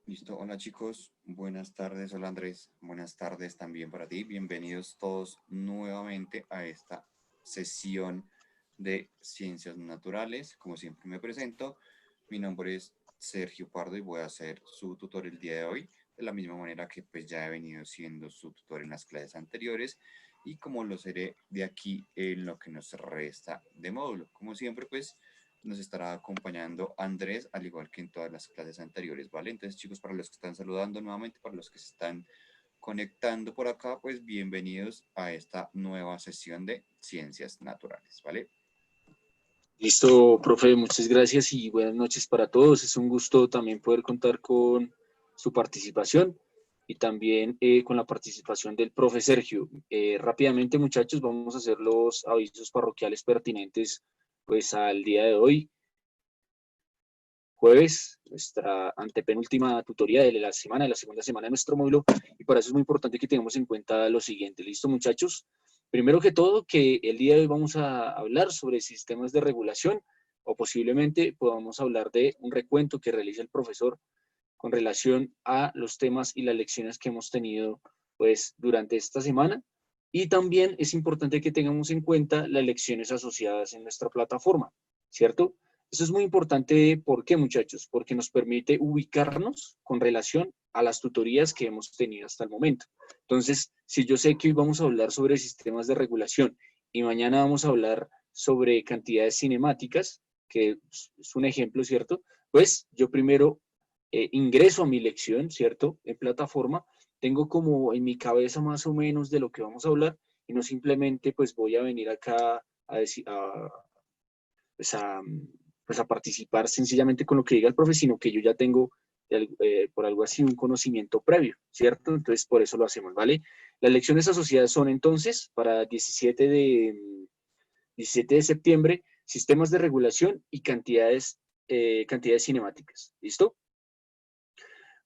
Listo, hola chicos, buenas tardes, hola Andrés, buenas tardes también para ti, bienvenidos todos nuevamente a esta sesión de Ciencias Naturales. Como siempre me presento, mi nombre es Sergio Pardo y voy a ser su tutor el día de hoy, de la misma manera que pues ya he venido siendo su tutor en las clases anteriores y como lo seré de aquí en lo que nos resta de módulo. Como siempre pues nos estará acompañando Andrés, al igual que en todas las clases anteriores, ¿vale? Entonces, chicos, para los que están saludando nuevamente, para los que se están conectando por acá, pues bienvenidos a esta nueva sesión de Ciencias Naturales, ¿vale? Listo, profe, muchas gracias y buenas noches para todos. Es un gusto también poder contar con su participación y también con la participación del profe Sergio. Rápidamente, muchachos, vamos a hacer los avisos parroquiales pertinentes pues al día de hoy, jueves, nuestra antepenúltima tutoría de la semana, de la segunda semana de nuestro módulo, y para eso es muy importante que tengamos en cuenta lo siguiente. ¿Listo, muchachos? Primero que todo, que el día de hoy vamos a hablar sobre sistemas de regulación o posiblemente podamos hablar de un recuento que realiza el profesor con relación a los temas y las lecciones que hemos tenido pues durante esta semana. Y también es importante que tengamos en cuenta las lecciones asociadas en nuestra plataforma, ¿cierto? Eso es muy importante, ¿por qué, muchachos? Porque nos permite ubicarnos con relación a las tutorías que hemos tenido hasta el momento. Entonces, si yo sé que hoy vamos a hablar sobre sistemas de regulación y mañana vamos a hablar sobre cantidades cinemáticas, que es un ejemplo, ¿cierto? Pues yo primero ingreso a mi lección, ¿cierto? En plataforma, tengo como en mi cabeza más o menos de lo que vamos a hablar y no simplemente pues voy a venir acá a decir, pues a, pues a participar sencillamente con lo que diga el profe, sino que yo ya tengo por algo así un conocimiento previo, ¿cierto? Entonces por eso lo hacemos, ¿vale? Las lecciones asociadas son entonces para 17 de septiembre, sistemas de regulación y cantidades cinemáticas, ¿listo?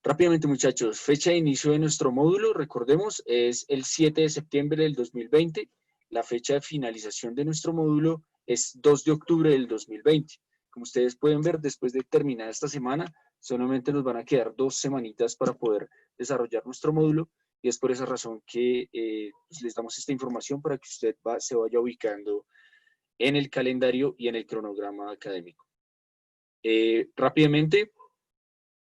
Rápidamente, muchachos, fecha de inicio de nuestro módulo, recordemos, es el 7 de septiembre del 2020. La fecha de finalización de nuestro módulo es 2 de octubre del 2020. Como ustedes pueden ver, después de terminar esta semana, solamente nos van a quedar 2 semanitas para poder desarrollar nuestro módulo y es por esa razón que pues les damos esta información para que usted se vaya ubicando en el calendario y en el cronograma académico. Rápidamente,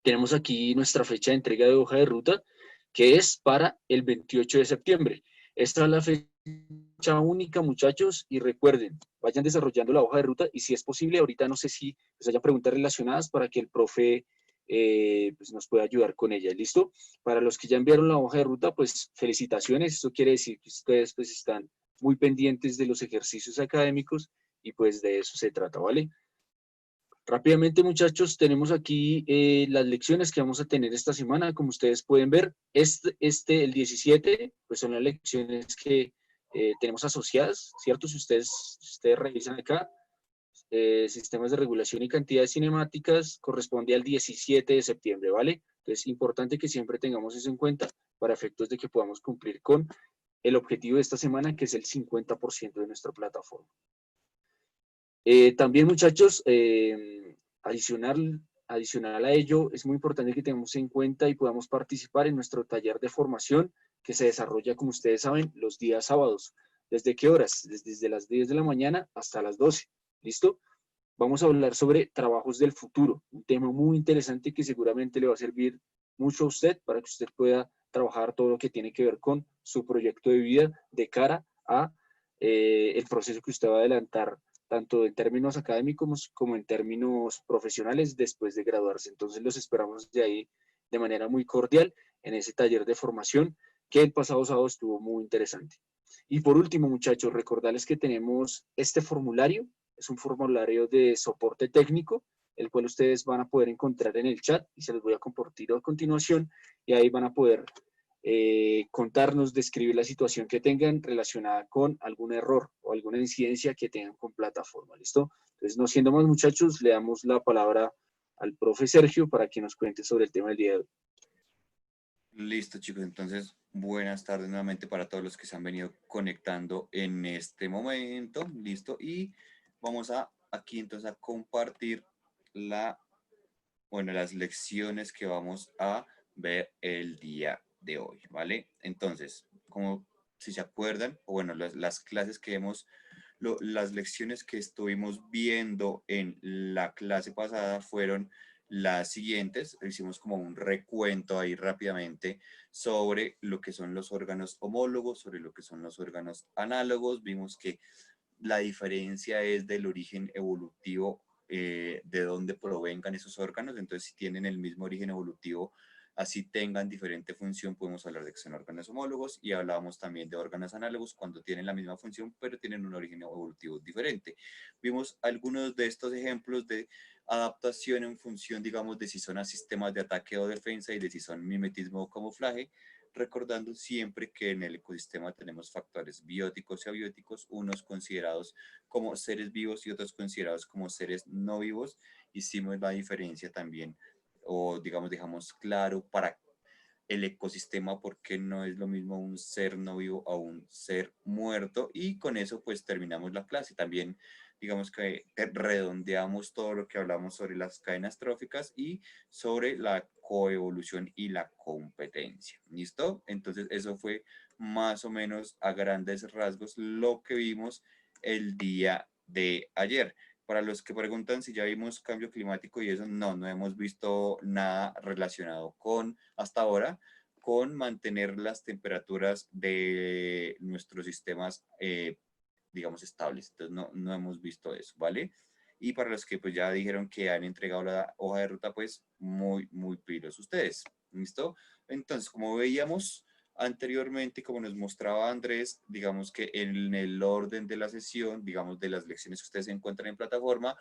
tenemos aquí nuestra fecha de entrega de hoja de ruta, que es para el 28 de septiembre. Esta es la fecha única, muchachos, y recuerden, vayan desarrollando la hoja de ruta y si es posible, ahorita no sé si les haya preguntas relacionadas para que el profe pues nos pueda ayudar con ellas. ¿Listo? Para los que ya enviaron la hoja de ruta, pues felicitaciones. Esto quiere decir que ustedes pues están muy pendientes de los ejercicios académicos y pues de eso se trata, ¿vale? Rápidamente, muchachos, tenemos aquí las lecciones que vamos a tener esta semana. Como ustedes pueden ver, el 17, pues son las lecciones que tenemos asociadas, ¿cierto? Si ustedes revisan acá, sistemas de regulación y cantidades cinemáticas, corresponde al 17 de septiembre, ¿vale? Entonces, importante que siempre tengamos eso en cuenta para efectos de que podamos cumplir con el objetivo de esta semana, que es el 50% de nuestra plataforma. También, muchachos, adicional a ello, es muy importante que tengamos en cuenta y podamos participar en nuestro taller de formación que se desarrolla, como ustedes saben, los días sábados. ¿Desde qué horas? Desde las 10 de la mañana hasta las 12. ¿Listo? Vamos a hablar sobre trabajos del futuro, un tema muy interesante que seguramente le va a servir mucho a usted para que usted pueda trabajar todo lo que tiene que ver con su proyecto de vida de cara a el proceso que usted va a adelantar tanto en términos académicos como en términos profesionales después de graduarse. Entonces los esperamos de ahí de manera muy cordial en ese taller de formación que el pasado sábado estuvo muy interesante. Y por último, muchachos, recordarles que tenemos este formulario, es un formulario de soporte técnico, el cual ustedes van a poder encontrar en el chat y se los voy a compartir a continuación y ahí van a poder contarnos, describir la situación que tengan relacionada con algún error o alguna incidencia que tengan con plataforma, ¿listo? Entonces, no siendo más, muchachos, le damos la palabra al profe Sergio para que nos cuente sobre el tema del día de hoy. Listo, chicos, entonces buenas tardes nuevamente para todos los que se han venido conectando en este momento, listo, y vamos a aquí entonces a compartir la bueno, las lecciones que vamos a ver el día de hoy, ¿vale? Entonces, como si se acuerdan, o bueno, las clases que hemos, las lecciones que estuvimos viendo en la clase pasada fueron las siguientes. Hicimos como un recuento ahí rápidamente sobre lo que son los órganos homólogos, sobre lo que son los órganos análogos. Vimos que la diferencia es del origen evolutivo, de dónde provengan esos órganos. Entonces, si tienen el mismo origen evolutivo, así tengan diferente función, podemos hablar de que son órganos homólogos, y hablábamos también de órganos análogos cuando tienen la misma función, pero tienen un origen evolutivo diferente. Vimos algunos de estos ejemplos de adaptación en función, digamos, de si son a sistemas de ataque o defensa y de si son mimetismo o camuflaje, recordando siempre que en el ecosistema tenemos factores bióticos y abióticos, unos considerados como seres vivos y otros considerados como seres no vivos. Hicimos la diferencia también, o digamos, dejamos claro para el ecosistema porque no es lo mismo un ser no vivo a un ser muerto, y con eso pues terminamos la clase. También digamos que redondeamos todo lo que hablamos sobre las cadenas tróficas y sobre la coevolución y la competencia. ¿Listo? Entonces eso fue más o menos a grandes rasgos lo que vimos el día de ayer. Para los que preguntan si ya vimos cambio climático y eso, no, no hemos visto nada relacionado con, hasta ahora, con mantener las temperaturas de nuestros sistemas, digamos, estables. Entonces, no, no hemos visto eso, ¿vale? Y para los que pues ya dijeron que han entregado la hoja de ruta, pues muy, muy pilos ustedes. ¿Listo? Entonces, como veíamos anteriormente, como nos mostraba Andrés, digamos que en el orden de la sesión, digamos, de las lecciones que ustedes encuentran en plataforma,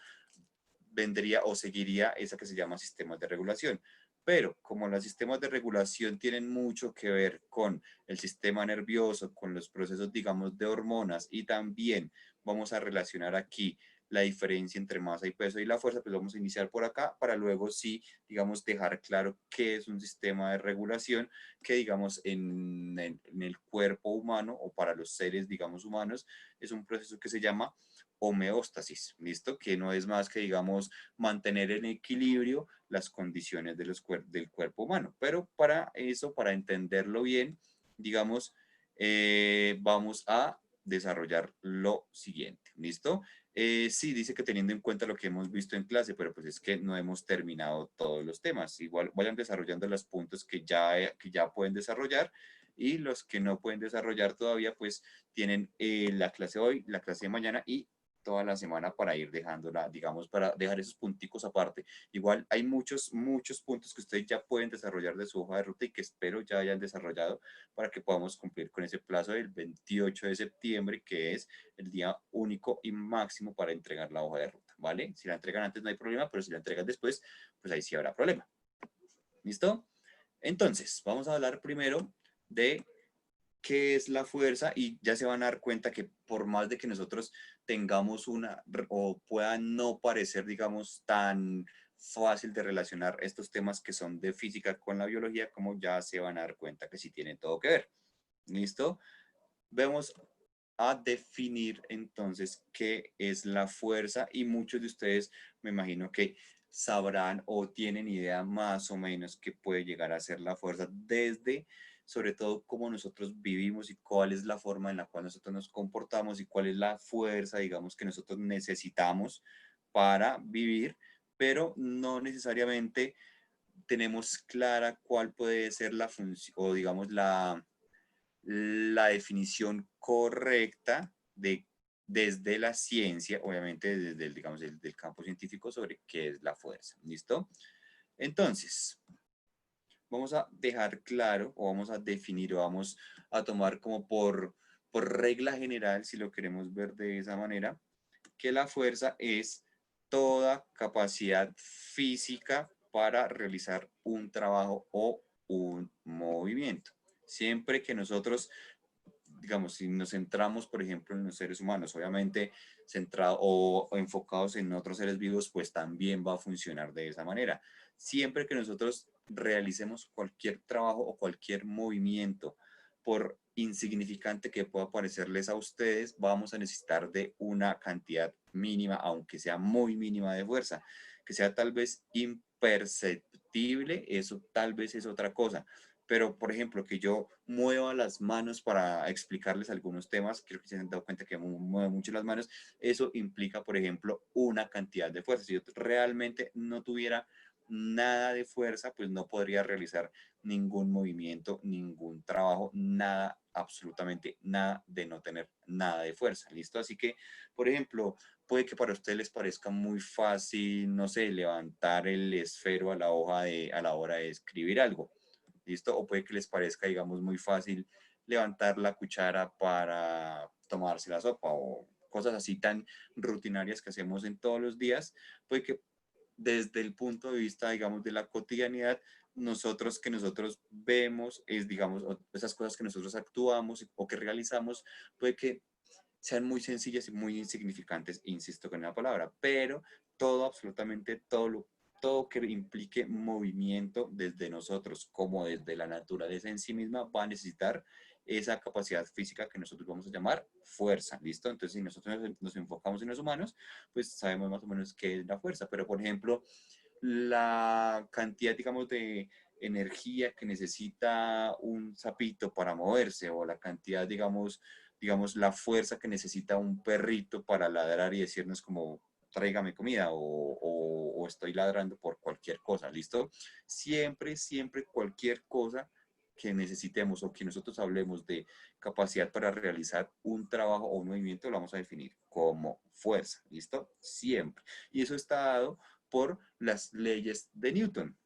vendría o seguiría esa que se llama sistemas de regulación. Pero como los sistemas de regulación tienen mucho que ver con el sistema nervioso, con los procesos, digamos, de hormonas, y también vamos a relacionar aquí la diferencia entre masa y peso y la fuerza, pues vamos a iniciar por acá para luego sí, digamos, dejar claro qué es un sistema de regulación que, digamos, en el cuerpo humano o para los seres, digamos, humanos, es un proceso que se llama homeostasis, ¿listo? Que no es más que, digamos, mantener en equilibrio las condiciones de del cuerpo humano. Pero para eso, para entenderlo bien, digamos, vamos a desarrollar lo siguiente, ¿listo? Sí, dice que teniendo en cuenta lo que hemos visto en clase, pero pues es que no hemos terminado todos los temas. Igual vayan desarrollando los puntos que ya pueden desarrollar, y los que no pueden desarrollar todavía, pues tienen la clase hoy, la clase de mañana y toda la semana para ir dejándola, digamos, para dejar esos punticos aparte. Igual hay muchos, muchos puntos que ustedes ya pueden desarrollar de su hoja de ruta y que espero ya hayan desarrollado para que podamos cumplir con ese plazo del 28 de septiembre, que es el día único y máximo para entregar la hoja de ruta, ¿vale? Si la entregan antes no hay problema, pero si la entregan después, pues ahí sí habrá problema. ¿Listo? Entonces, vamos a hablar primero de qué es la fuerza, y ya se van a dar cuenta que por más de que nosotros tengamos una o pueda no parecer, digamos, tan fácil de relacionar estos temas que son de física con la biología, como ya se van a dar cuenta que sí tienen todo que ver. ¿Listo? Vemos a definir entonces qué es la fuerza, y muchos de ustedes me imagino que sabrán o tienen idea más o menos qué puede llegar a ser la fuerza, desde sobre todo cómo nosotros vivimos y cuál es la forma en la cual nosotros nos comportamos y cuál es la fuerza, digamos, que nosotros necesitamos para vivir, pero no necesariamente tenemos clara cuál puede ser la función o digamos la definición correcta de, desde la ciencia, obviamente desde el, digamos, del campo científico, sobre qué es la fuerza. ¿Listo? Entonces, vamos a dejar claro o vamos a definir o vamos a tomar como por regla general, si lo queremos ver de esa manera, que la fuerza es toda capacidad física para realizar un trabajo o un movimiento. Siempre que nosotros, digamos, si nos centramos, por ejemplo, en los seres humanos, obviamente centrado o enfocados en otros seres vivos, pues también va a funcionar de esa manera. Siempre que nosotros realicemos cualquier trabajo o cualquier movimiento, por insignificante que pueda parecerles a ustedes, vamos a necesitar de una cantidad mínima, aunque sea muy mínima, de fuerza. que sea tal vez imperceptible, eso tal vez es otra cosa. Pero, por ejemplo, que yo mueva las manos para explicarles algunos temas, creo que se han dado cuenta que muevo mucho las manos, eso implica, por ejemplo, una cantidad de fuerza. Si yo realmente no tuviera nada de fuerza, pues no podría realizar ningún movimiento, ningún trabajo, nada, absolutamente nada de no tener nada de fuerza, ¿listo? Así que, por ejemplo, puede que para ustedes les parezca muy fácil, no sé, levantar el esfero a la a la hora de escribir algo, ¿listo? O puede que les parezca, digamos, muy fácil levantar la cuchara para tomarse la sopa o cosas así tan rutinarias que hacemos en todos los días, puede que desde el punto de vista, digamos, de la cotidianidad, nosotros vemos, es, digamos, esas cosas que nosotros actuamos o que realizamos, puede que sean muy sencillas y muy insignificantes, insisto con la palabra, pero todo, absolutamente todo que implique movimiento desde nosotros, como desde la naturaleza en sí misma, va a necesitar esa capacidad física que nosotros vamos a llamar fuerza, ¿listo? Entonces, si nosotros nos enfocamos en los humanos, pues sabemos más o menos qué es la fuerza, pero por ejemplo, la cantidad, digamos, de energía que necesita un sapito para moverse o la cantidad, digamos, la fuerza que necesita un perrito para ladrar y decirnos como, tráigame comida o estoy ladrando por cualquier cosa, ¿listo? Siempre, cualquier cosa que necesitemos o que nosotros hablemos de capacidad para realizar un trabajo o un movimiento, lo vamos a definir como fuerza, ¿listo? Siempre. Y eso está dado por las leyes de Newton.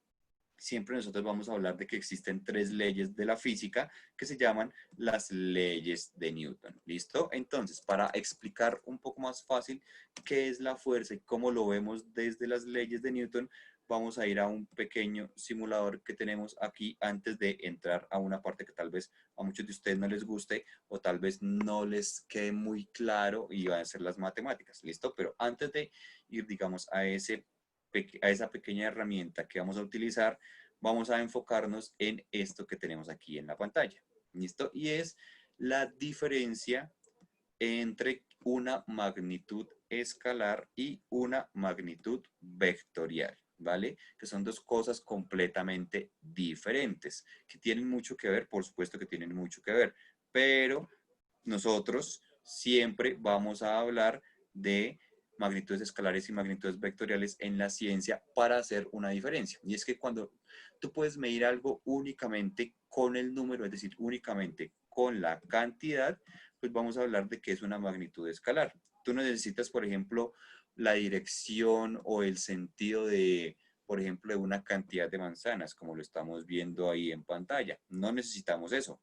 Siempre nosotros vamos a hablar de que existen tres leyes de la física que se llaman las leyes de Newton. ¿Listo? Entonces, para explicar un poco más fácil qué es la fuerza y cómo lo vemos desde las leyes de Newton, vamos a ir a un pequeño simulador que tenemos aquí antes de entrar a una parte que tal vez a muchos de ustedes no les guste o tal vez no les quede muy claro y van a ser las matemáticas. ¿Listo? Pero antes de ir, digamos, a esa pequeña herramienta que vamos a utilizar, vamos a enfocarnos en esto que tenemos aquí en la pantalla. ¿Listo? Y es la diferencia entre una magnitud escalar y una magnitud vectorial, ¿vale? Que son dos cosas completamente diferentes, que tienen mucho que ver, por supuesto que tienen mucho que ver, pero nosotros siempre vamos a hablar de magnitudes escalares y magnitudes vectoriales en la ciencia para hacer una diferencia. Y es que cuando tú puedes medir algo únicamente con el número, es decir, únicamente con la cantidad, pues vamos a hablar de que es una magnitud escalar. Tú no necesitas, por ejemplo, la dirección o el sentido de, por ejemplo, de una cantidad de manzanas, como lo estamos viendo ahí en pantalla. No necesitamos eso.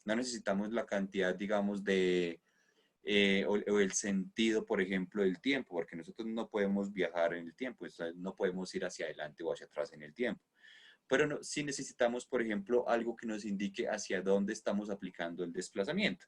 No necesitamos la cantidad, digamos, o el sentido, por ejemplo, del tiempo, porque nosotros no podemos viajar en el tiempo, no podemos ir hacia adelante o hacia atrás en el tiempo. Pero no, sí necesitamos, por ejemplo, algo que nos indique hacia dónde estamos aplicando el desplazamiento.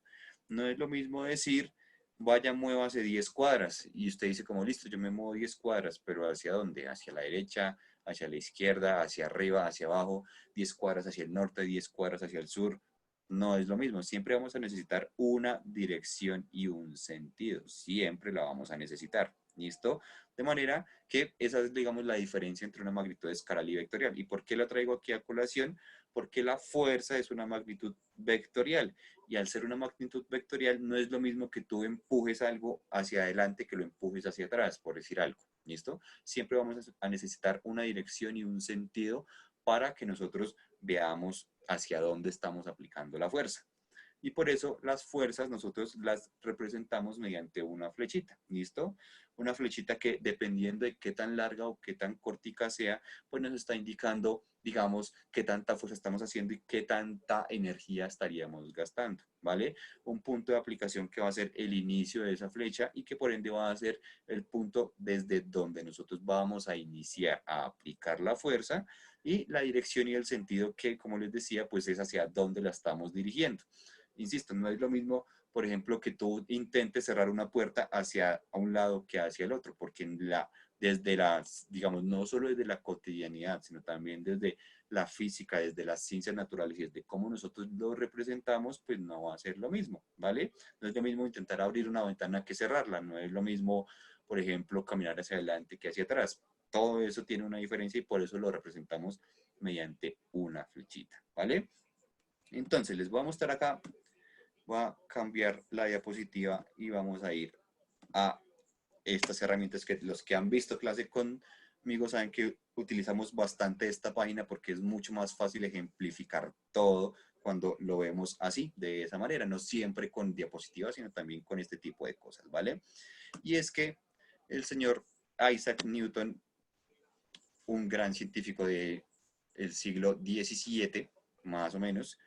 No es lo mismo decir, vaya, muévase 10 cuadras, y usted dice como, listo, yo me muevo 10 cuadras, pero ¿hacia dónde? Hacia la derecha, hacia la izquierda, hacia arriba, hacia abajo, 10 cuadras hacia el norte, 10 cuadras hacia el sur. No es lo mismo, siempre vamos a necesitar una dirección y un sentido, siempre la vamos a necesitar, ¿listo? De manera que esa es, digamos, la diferencia entre una magnitud escalar y vectorial. ¿Y por qué la traigo aquí a colación? Porque la fuerza es una magnitud vectorial. Y al ser una magnitud vectorial, no es lo mismo que tú empujes algo hacia adelante que lo empujes hacia atrás, por decir algo. ¿Listo? Siempre vamos a necesitar una dirección y un sentido para que nosotros veamos hacia dónde estamos aplicando la fuerza. Y por eso las fuerzas nosotros las representamos mediante una flechita, ¿listo? Una flechita que dependiendo de qué tan larga o qué tan cortica sea, pues nos está indicando, digamos, qué tanta fuerza estamos haciendo y qué tanta energía estaríamos gastando, ¿vale? Un punto de aplicación que va a ser el inicio de esa flecha y que por ende va a ser el punto desde donde nosotros vamos a iniciar a aplicar la fuerza y la dirección y el sentido que, como les decía, pues es hacia dónde la estamos dirigiendo. Insisto, no es lo mismo, por ejemplo, que tú intentes cerrar una puerta hacia un lado que hacia el otro, porque desde las, digamos, no solo desde la cotidianidad, sino también desde la física, desde las ciencias naturales y desde cómo nosotros lo representamos, pues no va a ser lo mismo, ¿vale? No es lo mismo intentar abrir una ventana que cerrarla, no es lo mismo, por ejemplo, caminar hacia adelante que hacia atrás. todo eso tiene una diferencia y por eso lo representamos mediante una flechita, ¿vale? Entonces, les voy a mostrar acá, voy a cambiar la diapositiva y vamos a ir a estas herramientas que los que han visto clase conmigo saben que utilizamos bastante esta página porque es mucho más fácil ejemplificar todo cuando lo vemos así, de esa manera, no siempre con diapositivas, sino también con este tipo de cosas, ¿vale? Y es que el señor Isaac Newton, un gran científico del siglo XVII, más o menos,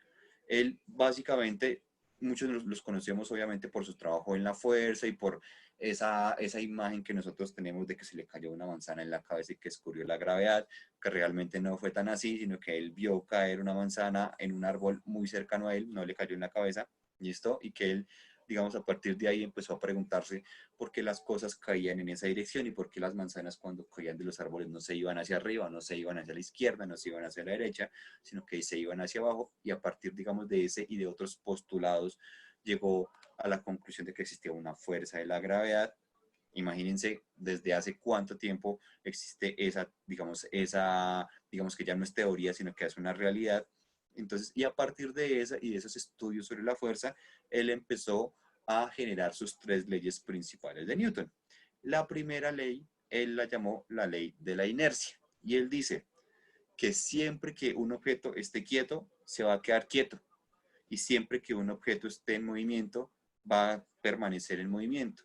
él básicamente, muchos los conocemos obviamente por su trabajo en la fuerza y por esa imagen que nosotros tenemos de que se le cayó una manzana en la cabeza y que descubrió la gravedad, que realmente no fue tan así, sino que él vio caer una manzana en un árbol muy cercano a él, no le cayó en la cabeza, ¿listo? Y que él, digamos, a partir de ahí empezó a preguntarse por qué las cosas caían en esa dirección y por qué las manzanas cuando caían de los árboles no se iban hacia arriba, no se iban hacia la izquierda, no se iban hacia la derecha, sino que se iban hacia abajo, y a partir, digamos, de ese y de otros postulados llegó a la conclusión de que existía una fuerza de la gravedad. Imagínense desde hace cuánto tiempo existe digamos que ya no es teoría, sino que es una realidad. Entonces, y a partir de esa y de esos estudios sobre la fuerza, él empezó a generar sus tres leyes principales de Newton. La primera ley, él la llamó la ley de la inercia. Y él dice que siempre que un objeto esté quieto, se va a quedar quieto. Y siempre que un objeto esté en movimiento, va a permanecer en movimiento,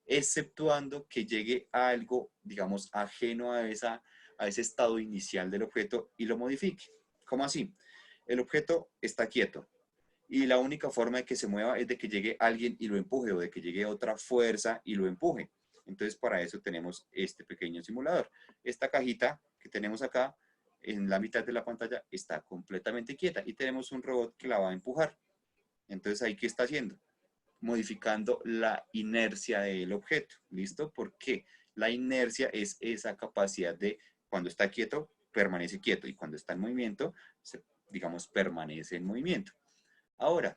exceptuando que llegue a algo, digamos, ajeno a ese estado inicial del objeto y lo modifique. ¿Cómo así? El objeto está quieto y la única forma de que se mueva es de que llegue alguien y lo empuje o de que llegue otra fuerza y lo empuje. Entonces, para eso tenemos este pequeño simulador. Esta cajita que tenemos acá en la mitad de la pantalla está completamente quieta y tenemos un robot que la va a empujar. Entonces, ¿ahí qué está haciendo? Modificando la inercia del objeto. ¿Listo? Porque la inercia es esa capacidad de cuando está quieto, permanece quieto y cuando está en movimiento, digamos, permanece en movimiento. Ahora,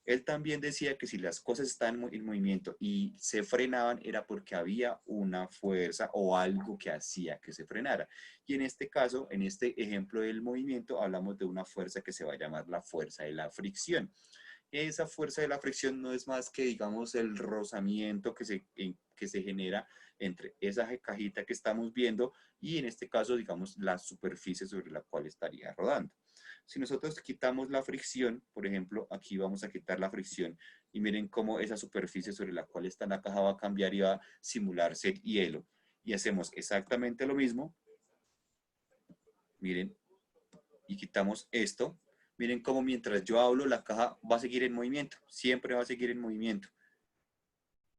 él también decía que si las cosas están en movimiento y se frenaban era porque había una fuerza o algo que hacía que se frenara. Y en este caso, en este ejemplo del movimiento, hablamos de una fuerza que se va a llamar la fuerza de la fricción. Esa fuerza de la fricción no es más que, digamos, el rozamiento que se genera entre esa cajita que estamos viendo y en este caso, digamos, la superficie sobre la cual estaría rodando. Si nosotros quitamos la fricción, por ejemplo, aquí vamos a quitar la fricción y miren cómo esa superficie sobre la cual está la caja va a cambiar y va a simular ser hielo. Y hacemos exactamente lo mismo. Miren, y quitamos esto. Miren cómo mientras yo hablo, la caja va a seguir en movimiento. Siempre va a seguir en movimiento.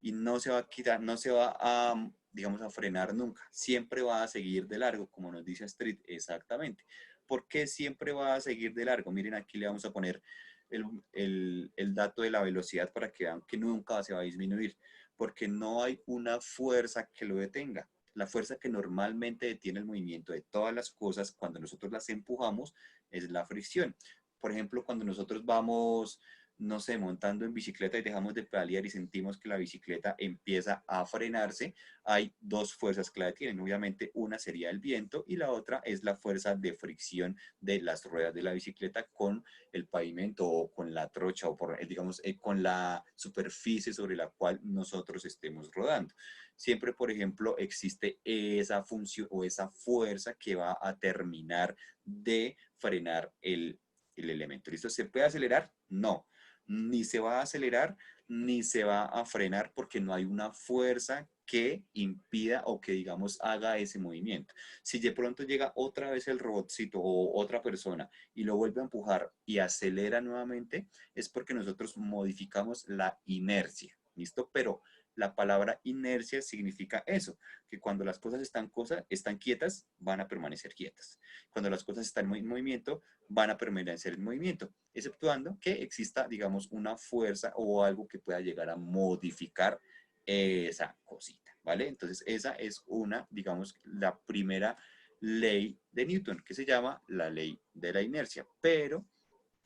Y no se va a quitar, no se va a, digamos, a frenar nunca. Siempre va a seguir de largo, como nos dice Astrid, exactamente. ¿Por qué siempre va a seguir de largo? Miren, aquí le vamos a poner el dato de la velocidad para que vean que nunca se va a disminuir, porque no hay una fuerza que lo detenga. La fuerza que normalmente detiene el movimiento de todas las cosas cuando nosotros las empujamos es la fricción. Por ejemplo, cuando nosotros vamos, no sé, montando en bicicleta y dejamos de pedalear y sentimos que la bicicleta empieza a frenarse, hay dos fuerzas que la detienen. Obviamente una sería el viento y la otra es la fuerza de fricción de las ruedas de la bicicleta con el pavimento o con la trocha o por, digamos, con la superficie sobre la cual nosotros estemos rodando. Siempre, por ejemplo, existe esa función o esa fuerza que va a terminar de frenar el elemento. ¿Listo? ¿Se puede acelerar? No. Ni se va a acelerar, ni se va a frenar porque no hay una fuerza que impida o que, digamos, haga ese movimiento. Si de pronto llega otra vez el robotcito o otra persona y lo vuelve a empujar y acelera nuevamente, es porque nosotros modificamos la inercia. ¿Listo? Pero la palabra inercia significa eso, que cuando las cosas están quietas, van a permanecer quietas. Cuando las cosas están en movimiento, van a permanecer en movimiento, exceptuando que exista, digamos, una fuerza o algo que pueda llegar a modificar esa cosita, ¿vale? Entonces, esa es una, digamos, la primera ley de Newton, que se llama la ley de la inercia. Pero,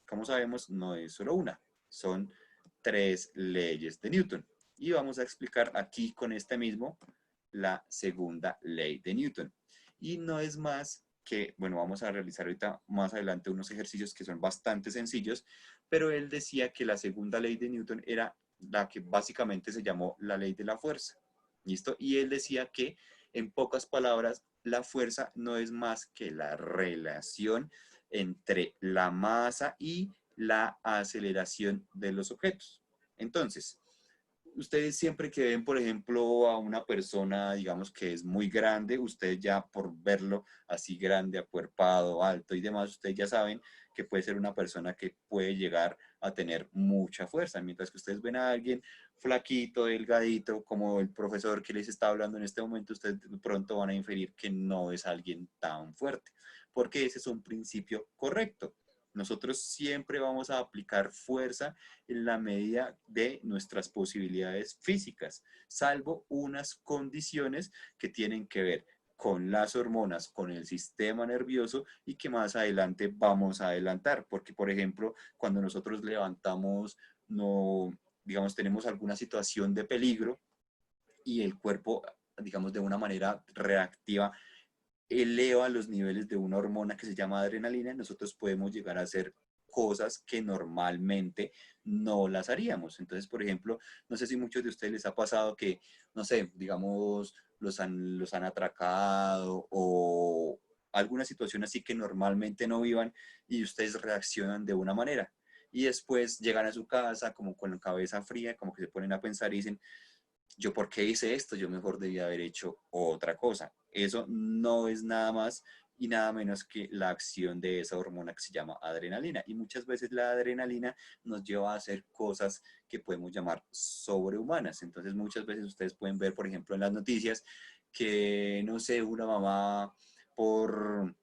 como sabemos, no es solo una, son tres leyes de Newton. Y vamos a explicar aquí con este mismo la segunda ley de Newton. y no es más que, bueno, vamos a realizar ahorita más adelante unos ejercicios que son bastante sencillos, pero él decía que la segunda ley de Newton era la que básicamente se llamó la ley de la fuerza. ¿Listo? Y él decía que, en pocas palabras, la fuerza no es más que la relación entre la masa y la aceleración de los objetos. Entonces, ustedes siempre que ven, por ejemplo, a una persona, digamos que es muy grande, ustedes ya por verlo así grande, acuerpado, alto y demás, ustedes ya saben que puede ser una persona que puede llegar a tener mucha fuerza, mientras que ustedes ven a alguien flaquito, delgadito, como el profesor que les está hablando en este momento, ustedes de pronto van a inferir que no es alguien tan fuerte, porque ese es un principio correcto. Nosotros siempre vamos a aplicar fuerza en la medida de nuestras posibilidades físicas, salvo unas condiciones que tienen que ver con las hormonas, con el sistema nervioso y que más adelante vamos a adelantar, porque por ejemplo, cuando nosotros levantamos, no, digamos, tenemos alguna situación de peligro y el cuerpo, digamos, de una manera reactiva eleva los niveles de una hormona que se llama adrenalina, nosotros podemos llegar a hacer cosas que normalmente no las haríamos. Entonces, por ejemplo, no sé si muchos de ustedes les ha pasado que, no sé, digamos, los han atracado o alguna situación así que normalmente no vivan y ustedes reaccionan de una manera. Y después llegan a su casa como con la cabeza fría, como que se ponen a pensar y dicen, yo por qué hice esto, yo mejor debía haber hecho otra cosa. Eso no es nada más y nada menos que la acción de esa hormona que se llama adrenalina. Y muchas veces la adrenalina nos lleva a hacer cosas que podemos llamar sobrehumanas. Entonces muchas veces ustedes pueden ver, por ejemplo, en las noticias que, no sé, una mamá por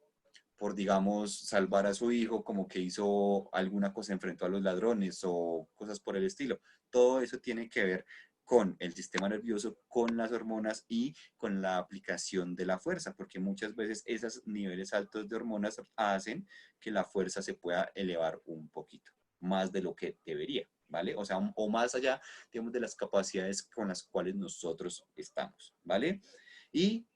digamos, salvar a su hijo, como que hizo alguna cosa, enfrentó a los ladrones o cosas por el estilo. Todo eso tiene que ver con el sistema nervioso, con las hormonas y con la aplicación de la fuerza, porque muchas veces esos niveles altos de hormonas hacen que la fuerza se pueda elevar un poquito, más de lo que debería, ¿vale? O sea, o más allá, digamos, de las capacidades con las cuales nosotros estamos, ¿vale? Y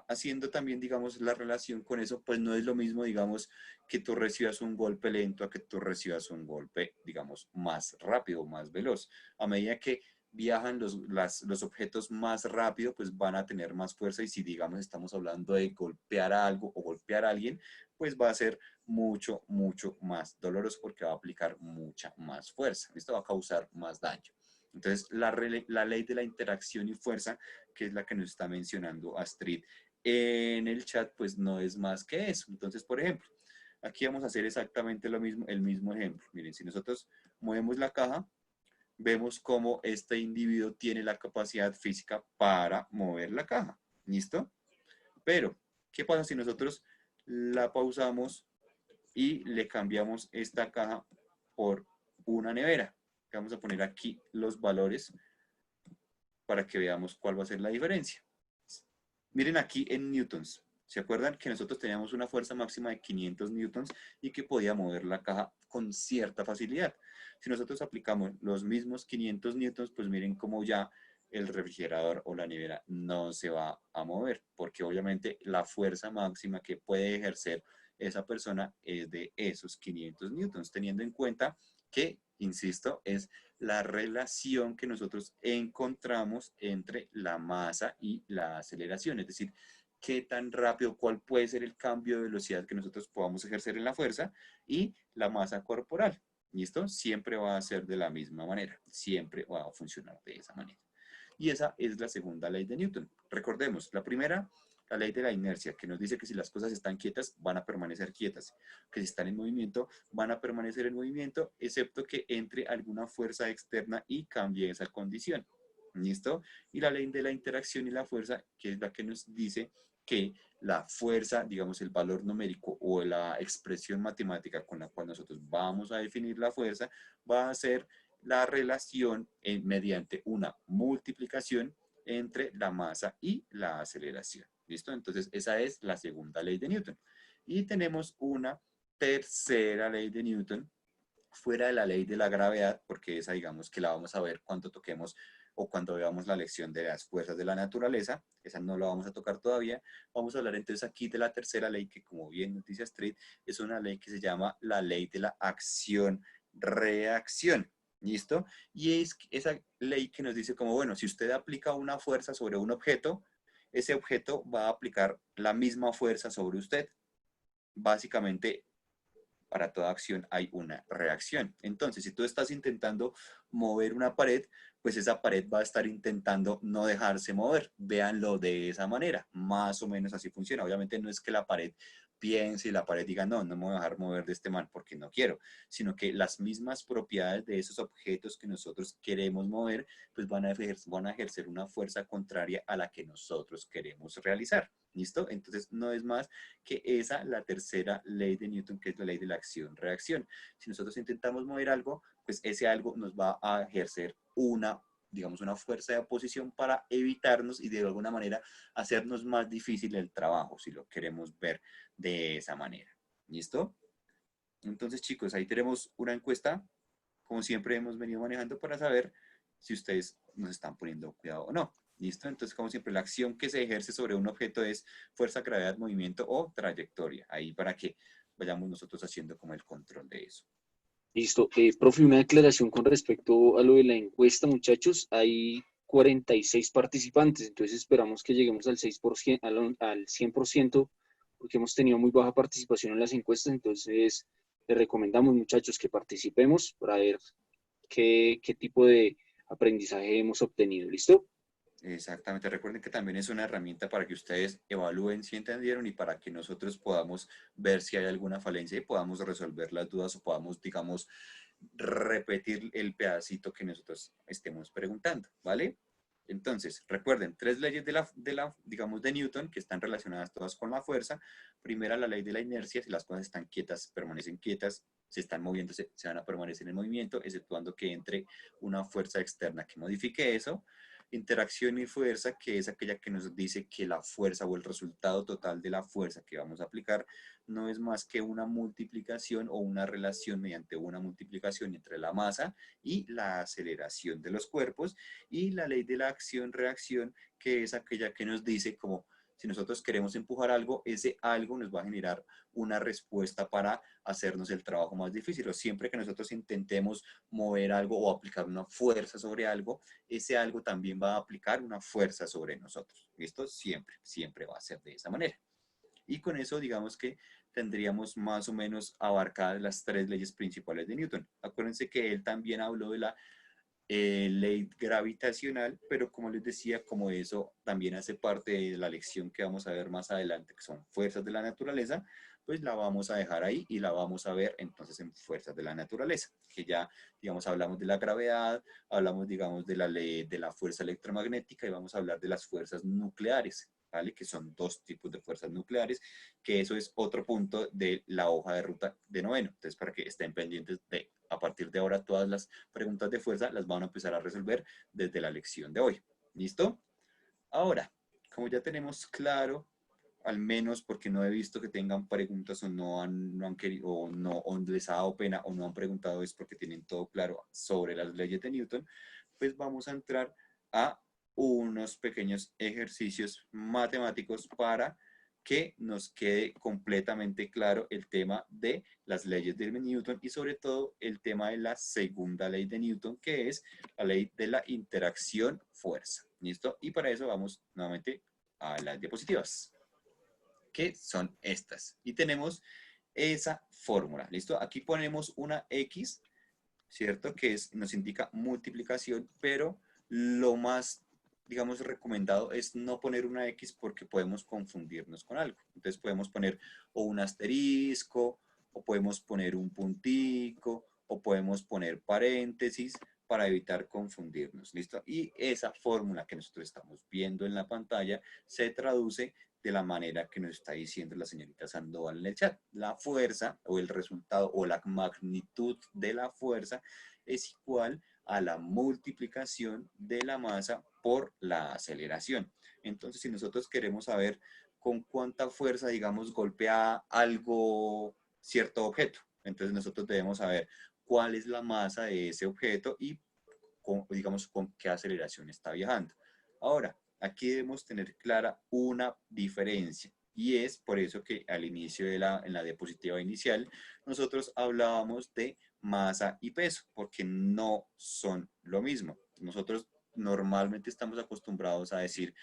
haciendo también, digamos, la relación con eso, pues no es lo mismo, digamos, que tú recibas un golpe lento a que tú recibas un golpe, digamos, más rápido, más veloz. A medida que viajan los objetos más rápido, pues van a tener más fuerza y si, digamos, estamos hablando de golpear a algo o golpear a alguien, pues va a ser mucho, mucho más doloroso porque va a aplicar mucha más fuerza. Esto va a causar más daño. Entonces, la ley de la interacción y fuerza, que es la que nos está mencionando Astrid en el chat, pues no es más que eso. Entonces, por ejemplo, aquí vamos a hacer exactamente lo mismo, el mismo ejemplo. Miren, si nosotros movemos la caja, vemos cómo este individuo tiene la capacidad física para mover la caja. ¿Listo? Pero, ¿qué pasa si nosotros la pausamos y le cambiamos esta caja por una nevera? Vamos a poner aquí los valores para que veamos cuál va a ser la diferencia. Miren aquí en newtons. ¿Se acuerdan que nosotros teníamos una fuerza máxima de 500 newtons y que podía mover la caja con cierta facilidad? Si nosotros aplicamos los mismos 500 newtons, pues miren cómo ya el refrigerador o la nevera no se va a mover, porque obviamente la fuerza máxima que puede ejercer esa persona es de esos 500 newtons, teniendo en cuenta que, insisto, es la relación que nosotros encontramos entre la masa y la aceleración, es decir, qué tan rápido, cuál puede ser el cambio de velocidad que nosotros podamos ejercer en la fuerza y la masa corporal. ¿Listo? Siempre va a ser de la misma manera, siempre va a funcionar de esa manera. Y esa es la segunda ley de Newton. Recordemos, la primera, la ley de la inercia, que nos dice que si las cosas están quietas, van a permanecer quietas, que si están en movimiento, van a permanecer en movimiento, excepto que entre alguna fuerza externa y cambie esa condición. ¿Listo? Y la ley de la interacción y la fuerza, que es la que nos dice que la fuerza, digamos, el valor numérico o la expresión matemática con la cual nosotros vamos a definir la fuerza, va a ser la relación mediante una multiplicación entre la masa y la aceleración. ¿Listo? Entonces, esa es la segunda ley de Newton. Y tenemos una tercera ley de Newton, fuera de la ley de la gravedad, porque esa digamos que la vamos a ver cuando toquemos o cuando veamos la lección de las fuerzas de la naturaleza. Esa no la vamos a tocar todavía. Vamos a hablar entonces aquí de la tercera ley, que como bien nos dice Astrid, es una ley que se llama la ley de la acción-reacción. ¿Listo? Y es esa ley que nos dice como, bueno, si usted aplica una fuerza sobre un objeto, ese objeto va a aplicar la misma fuerza sobre usted. Básicamente, para toda acción hay una reacción. Entonces, si tú estás intentando mover una pared, pues esa pared va a estar intentando no dejarse mover. Véanlo de esa manera. Más o menos así funciona. Obviamente no es que la pared piense y la pared diga, no, no me voy a dejar mover de este man porque no quiero, sino que las mismas propiedades de esos objetos que nosotros queremos mover, pues van a ejercer una fuerza contraria a la que nosotros queremos realizar. ¿Listo? Entonces no es más que esa, la tercera ley de Newton, que es la ley de la acción-reacción. Si nosotros intentamos mover algo, pues ese algo nos va a ejercer una, digamos, una fuerza de oposición para evitarnos y de alguna manera hacernos más difícil el trabajo, si lo queremos ver de esa manera. ¿Listo? Entonces, chicos, ahí tenemos una encuesta, como siempre hemos venido manejando, para saber si ustedes nos están poniendo cuidado o no. ¿Listo? Entonces, como siempre, la acción que se ejerce sobre un objeto es fuerza, gravedad, movimiento o trayectoria. Ahí para que vayamos nosotros haciendo como el control de eso. Listo. Profe, una declaración con respecto a lo de la encuesta, muchachos. Hay 46 participantes, entonces esperamos que lleguemos al 6%, al 100%, porque hemos tenido muy baja participación en las encuestas, entonces les recomendamos, muchachos, que participemos para ver qué tipo de aprendizaje hemos obtenido. ¿Listo? Exactamente. Recuerden que también es una herramienta para que ustedes evalúen si entendieron y para que nosotros podamos ver si hay alguna falencia y podamos resolver las dudas o podamos, digamos, repetir el pedacito que nosotros estemos preguntando, ¿vale? Entonces, recuerden, tres leyes digamos, de Newton que están relacionadas todas con la fuerza. Primera, la ley de la inercia. Si las cosas están quietas, permanecen quietas. Si están moviéndose, se van a permanecer en movimiento, exceptuando que entre una fuerza externa que modifique eso. Interacción y fuerza, que es aquella que nos dice que la fuerza o el resultado total de la fuerza que vamos a aplicar no es más que una multiplicación o una relación mediante una multiplicación entre la masa y la aceleración de los cuerpos. Y la ley de la acción-reacción, que es aquella que nos dice como si nosotros queremos empujar algo, ese algo nos va a generar una respuesta para hacernos el trabajo más difícil. O siempre que nosotros intentemos mover algo o aplicar una fuerza sobre algo, ese algo también va a aplicar una fuerza sobre nosotros. Esto siempre, siempre va a ser de esa manera. Y con eso, digamos que tendríamos más o menos abarcadas las tres leyes principales de Newton. Acuérdense que él también habló de la ley gravitacional, pero como les decía, como eso también hace parte de la lección que vamos a ver más adelante, que son fuerzas de la naturaleza, pues la vamos a dejar ahí y la vamos a ver entonces en fuerzas de la naturaleza, que ya, digamos, hablamos de la gravedad, hablamos, digamos, de la ley de la fuerza electromagnética y vamos a hablar de las fuerzas nucleares, ¿vale? Que son dos tipos de fuerzas nucleares, que eso es otro punto de la hoja de ruta de noveno. Entonces, para que estén pendientes de, a partir de ahora, todas las preguntas de fuerza las van a empezar a resolver desde la lección de hoy. ¿Listo? Ahora, como ya tenemos claro, al menos porque no he visto que tengan preguntas o no han querido, o les ha dado pena o no han preguntado, es porque tienen todo claro sobre las leyes de Newton, pues vamos a entrar a unos pequeños ejercicios matemáticos para que nos quede completamente claro el tema de las leyes de Newton y sobre todo el tema de la segunda ley de Newton, que es la ley de la interacción fuerza. ¿Listo? Y para eso vamos nuevamente a las diapositivas, que son estas. Y tenemos esa fórmula. ¿Listo? Aquí ponemos una X, ¿cierto? Que nos indica multiplicación, pero lo más, digamos, recomendado es no poner una X porque podemos confundirnos con algo. Entonces podemos poner o un asterisco, o podemos poner un puntico, o podemos poner paréntesis para evitar confundirnos, ¿listo? Y esa fórmula que nosotros estamos viendo en la pantalla se traduce de la manera que nos está diciendo la señorita Sandoval en el chat. La fuerza o el resultado o la magnitud de la fuerza es igual a la multiplicación de la masa por la aceleración. Entonces, si nosotros queremos saber con cuánta fuerza, digamos, golpea algo, cierto objeto, entonces nosotros debemos saber cuál es la masa de ese objeto y digamos, con qué aceleración está viajando. Ahora, aquí debemos tener clara una diferencia. Y es por eso que al inicio en la diapositiva inicial, nosotros hablábamos de masa y peso, porque no son lo mismo. Nosotros normalmente estamos acostumbrados a decir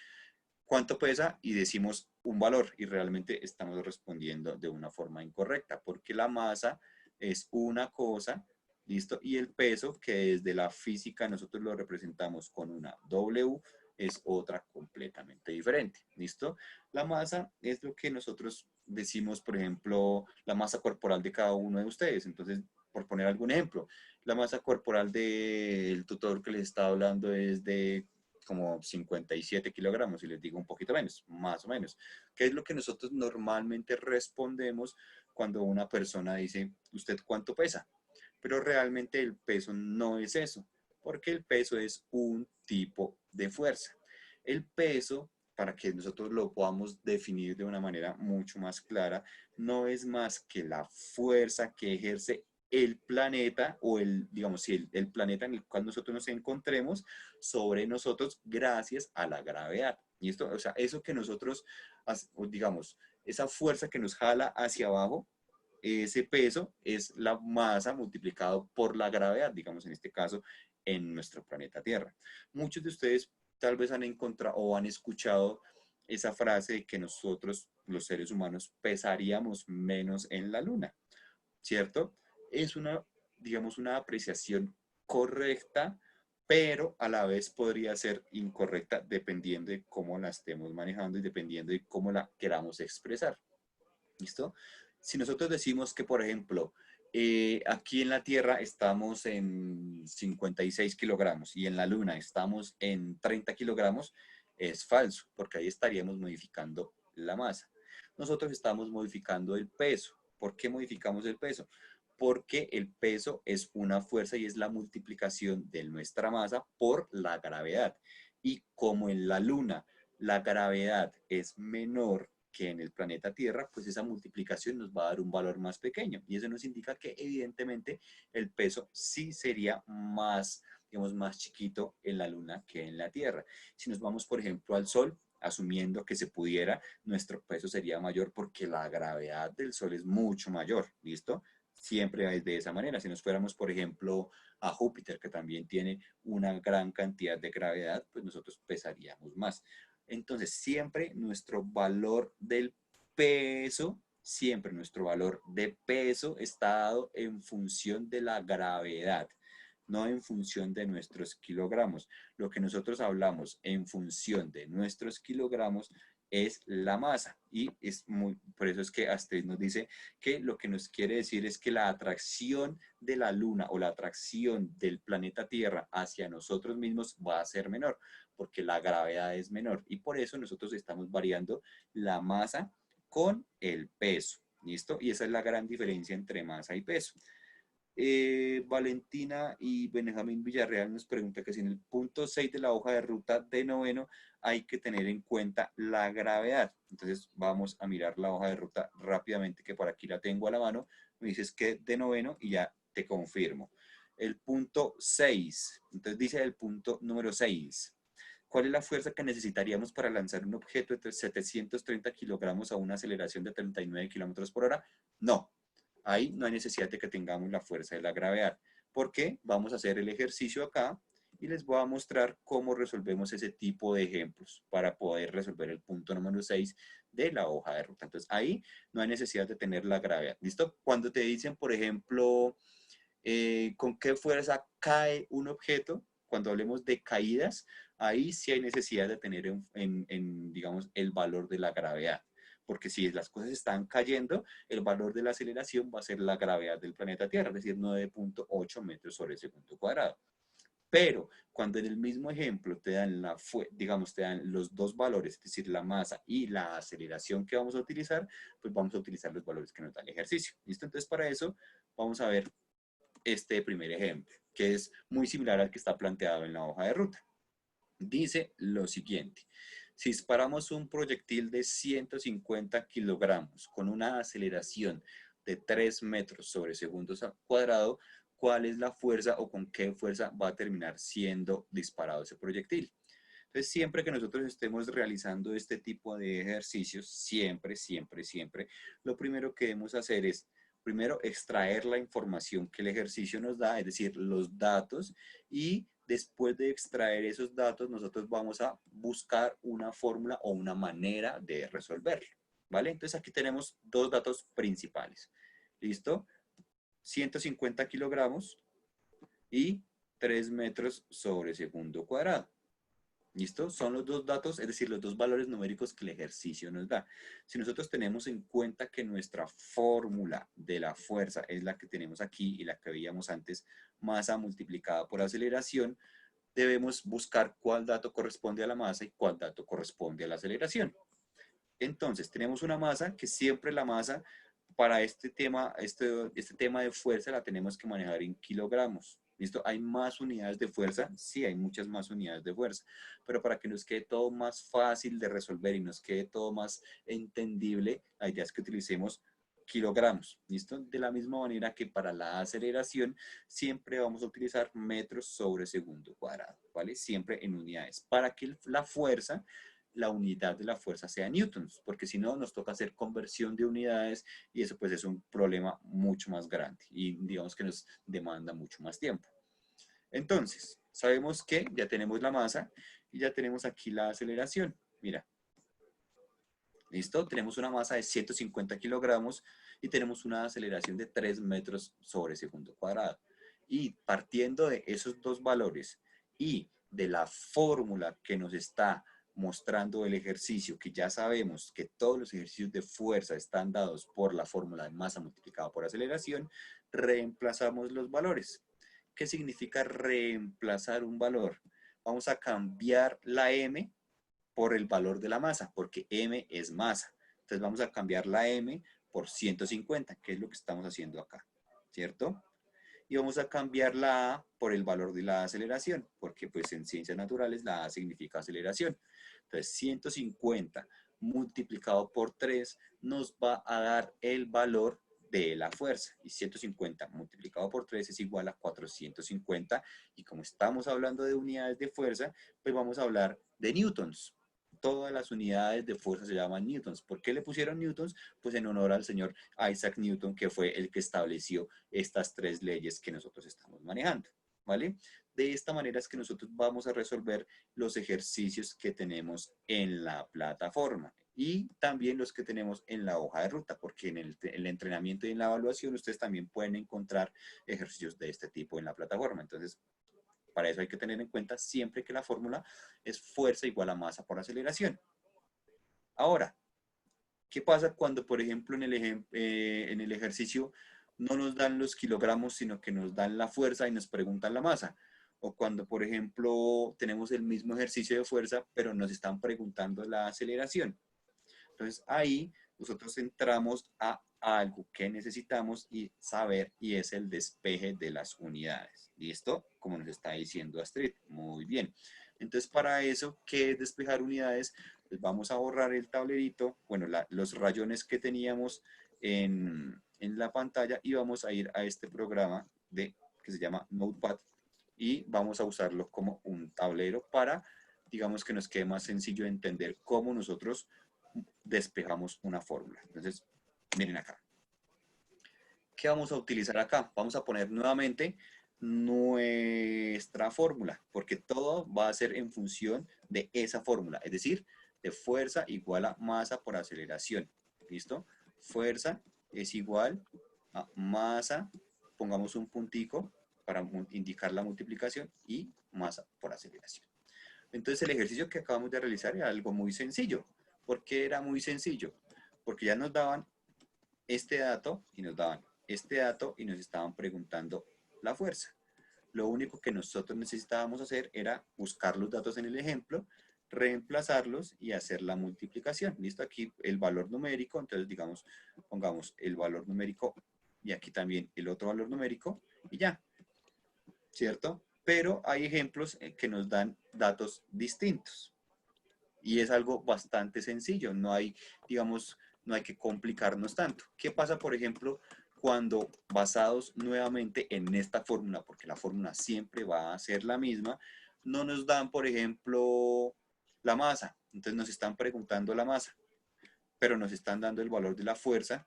cuánto pesa y decimos un valor y realmente estamos respondiendo de una forma incorrecta, porque la masa es una cosa, ¿listo? Y el peso, que desde la física nosotros lo representamos con una W, es otra completamente diferente, ¿listo? La masa es lo que nosotros decimos, por ejemplo, la masa corporal de cada uno de ustedes. Entonces, por poner algún ejemplo, la masa corporal del tutor que les estaba hablando es de como 57 kilogramos, y les digo un poquito menos, más o menos. ¿Qué es lo que nosotros normalmente respondemos cuando una persona dice, ¿usted cuánto pesa? Pero realmente el peso no es eso, porque el peso es un tipo de fuerza. El peso, para que nosotros lo podamos definir de una manera mucho más clara, no es más que la fuerza que ejerce el planeta o digamos, el planeta en el cual nosotros nos encontremos sobre nosotros gracias a la gravedad. Y esto, o sea, eso que nosotros, digamos, esa fuerza que nos jala hacia abajo, ese peso es la masa multiplicado por la gravedad, digamos en este caso, en nuestro planeta Tierra. Muchos de ustedes tal vez han encontrado o han escuchado esa frase de que nosotros, los seres humanos, pesaríamos menos en la Luna, ¿cierto? Es una, digamos, una apreciación correcta, pero a la vez podría ser incorrecta dependiendo de cómo la estemos manejando y dependiendo de cómo la queramos expresar. ¿Listo? Si nosotros decimos que, por ejemplo, aquí en la Tierra estamos en 56 kilogramos y en la Luna estamos en 30 kilogramos, es falso, porque ahí estaríamos modificando la masa. Nosotros estamos modificando el peso. ¿Por qué modificamos el peso? Porque el peso es una fuerza y es la multiplicación de nuestra masa por la gravedad. Y como en la Luna la gravedad es menor que en el planeta Tierra, pues esa multiplicación nos va a dar un valor más pequeño. Y eso nos indica que evidentemente el peso sí sería más, digamos, más chiquito en la Luna que en la Tierra. Si nos vamos, por ejemplo, al Sol, asumiendo que se pudiera, nuestro peso sería mayor porque la gravedad del Sol es mucho mayor, ¿listo? Siempre es de esa manera. Si nos fuéramos, por ejemplo, a Júpiter, que también tiene una gran cantidad de gravedad, pues nosotros pesaríamos más. Entonces, siempre nuestro valor del peso, siempre nuestro valor de peso está dado en función de la gravedad, no en función de nuestros kilogramos. Lo que nosotros hablamos en función de nuestros kilogramos es la masa. Y es muy, por eso es que Astrid nos dice que lo que nos quiere decir es que la atracción de la Luna o la atracción del planeta Tierra hacia nosotros mismos va a ser menor, porque la gravedad es menor. Y por eso nosotros estamos variando la masa con el peso. ¿Listo? Y esa es la gran diferencia entre masa y peso. Valentina y Benjamín Villarreal nos pregunta que si en el punto 6 de la hoja de ruta de noveno hay que tener en cuenta la gravedad. Entonces vamos a mirar la hoja de ruta rápidamente, que por aquí la tengo a la mano. Me dices que de noveno y ya te confirmo. El punto 6, entonces dice el punto número 6. ¿Cuál es la fuerza que necesitaríamos para lanzar un objeto de 730 kilogramos a una aceleración de 39 kilómetros por hora? No, ahí no hay necesidad de que tengamos la fuerza de la gravedad. ¿Por qué? Vamos a hacer el ejercicio acá y les voy a mostrar cómo resolvemos ese tipo de ejemplos para poder resolver el punto número 6 de la hoja de ruta. Entonces, ahí no hay necesidad de tener la gravedad. ¿Listo? Cuando te dicen, por ejemplo, con qué fuerza cae un objeto, cuando hablemos de caídas, ahí sí hay necesidad de tener digamos, el valor de la gravedad. Porque si las cosas están cayendo, el valor de la aceleración va a ser la gravedad del planeta Tierra, es decir, 9.8 metros sobre segundo cuadrado. Pero cuando en el mismo ejemplo te dan, digamos, te dan los dos valores, es decir, la masa y la aceleración que vamos a utilizar, pues vamos a utilizar los valores que nos da el ejercicio. ¿Listo? Entonces, para eso vamos a ver este primer ejemplo, que es muy similar al que está planteado en la hoja de ruta. Dice lo siguiente: si disparamos un proyectil de 150 kilogramos con una aceleración de 3 metros sobre segundos al cuadrado, cuál es la fuerza o con qué fuerza va a terminar siendo disparado ese proyectil. Entonces, siempre que nosotros estemos realizando este tipo de ejercicios, siempre, siempre, siempre, lo primero que debemos hacer es, primero, extraer la información que el ejercicio nos da, es decir, los datos, y después de extraer esos datos, nosotros vamos a buscar una fórmula o una manera de resolverlo, ¿vale? Entonces, aquí tenemos dos datos principales. ¿Listo? 150 kilogramos y 3 metros sobre segundo cuadrado. ¿Listo? Son los dos datos, es decir, los dos valores numéricos que el ejercicio nos da. Si nosotros tenemos en cuenta que nuestra fórmula de la fuerza es la que tenemos aquí y la que veíamos antes, masa multiplicada por aceleración, debemos buscar cuál dato corresponde a la masa y cuál dato corresponde a la aceleración. Entonces, tenemos una masa que siempre la masa para este tema de fuerza la tenemos que manejar en kilogramos. ¿Listo? ¿Hay más unidades de fuerza? Sí, hay muchas más unidades de fuerza, pero para que nos quede todo más fácil de resolver y nos quede todo más entendible, la idea es que utilicemos kilogramos, ¿listo? De la misma manera que para la aceleración siempre vamos a utilizar metros sobre segundo cuadrado, ¿vale? Siempre en unidades, para que la fuerza, la unidad de la fuerza sea newtons, porque si no nos toca hacer conversión de unidades y eso pues es un problema mucho más grande y digamos que nos demanda mucho más tiempo. Entonces, sabemos que ya tenemos la masa y ya tenemos aquí la aceleración. Mira, ¿listo? Tenemos una masa de 150 kilogramos y tenemos una aceleración de 3 metros sobre segundo cuadrado. Y partiendo de esos dos valores y de la fórmula que nos está mostrando el ejercicio, que ya sabemos que todos los ejercicios de fuerza están dados por la fórmula de masa multiplicada por aceleración, reemplazamos los valores. ¿Qué significa reemplazar un valor? Vamos a cambiar la m por el valor de la masa, porque m es masa. Entonces vamos a cambiar la m por 150, que es lo que estamos haciendo acá, ¿cierto? Y vamos a cambiar la a por el valor de la aceleración, porque pues en ciencias naturales la a significa aceleración. Entonces 150 multiplicado por 3 nos va a dar el valor de la fuerza. Y 150 multiplicado por 3 es igual a 450. Y como estamos hablando de unidades de fuerza, pues vamos a hablar de newtons. Todas las unidades de fuerza se llaman newtons. ¿Por qué le pusieron newtons? Pues en honor al señor Isaac Newton, que fue el que estableció estas tres leyes que nosotros estamos manejando, ¿vale? De esta manera es que nosotros vamos a resolver los ejercicios que tenemos en la plataforma y también los que tenemos en la hoja de ruta, porque en el entrenamiento y en la evaluación ustedes también pueden encontrar ejercicios de este tipo en la plataforma. Entonces, para eso hay que tener en cuenta siempre que la fórmula es fuerza igual a masa por aceleración. Ahora, ¿qué pasa cuando, por ejemplo, en el ejercicio no nos dan los kilogramos, sino que nos dan la fuerza y nos preguntan la masa? O cuando, por ejemplo, tenemos el mismo ejercicio de fuerza, pero nos están preguntando la aceleración. Entonces, ahí nosotros entramos a algo que necesitamos y saber, y es el despeje de las unidades. ¿Listo? Como nos está diciendo Astrid. Muy bien. Entonces, para eso, ¿qué es despejar unidades? Pues vamos a borrar el tablerito, bueno, los rayones que teníamos en la pantalla y vamos a ir a este programa que se llama Notepad y vamos a usarlo como un tablero para, digamos, que nos quede más sencillo entender cómo nosotros despejamos una fórmula. Entonces, miren acá. ¿Qué vamos a utilizar acá? Vamos a poner nuevamente nuestra fórmula, porque todo va a ser en función de esa fórmula, es decir, de fuerza igual a masa por aceleración. ¿Listo? Fuerza es igual a masa, pongamos un puntico para indicar la multiplicación y masa por aceleración. Entonces el ejercicio que acabamos de realizar era algo muy sencillo. ¿Por qué era muy sencillo? Porque ya nos daban este dato y nos daban este dato y nos estaban preguntando la fuerza. Lo único que nosotros necesitábamos hacer era buscar los datos en el ejemplo, reemplazarlos y hacer la multiplicación. ¿Listo? Aquí el valor numérico, entonces digamos, pongamos el valor numérico y aquí también el otro valor numérico y ya, ¿cierto? Pero hay ejemplos que nos dan datos distintos. Y es algo bastante sencillo, no hay, digamos, no hay que complicarnos tanto. ¿Qué pasa, por ejemplo, cuando basados nuevamente en esta fórmula, porque la fórmula siempre va a ser la misma, no nos dan, por ejemplo, la masa. Entonces nos están preguntando la masa, pero nos están dando el valor de la fuerza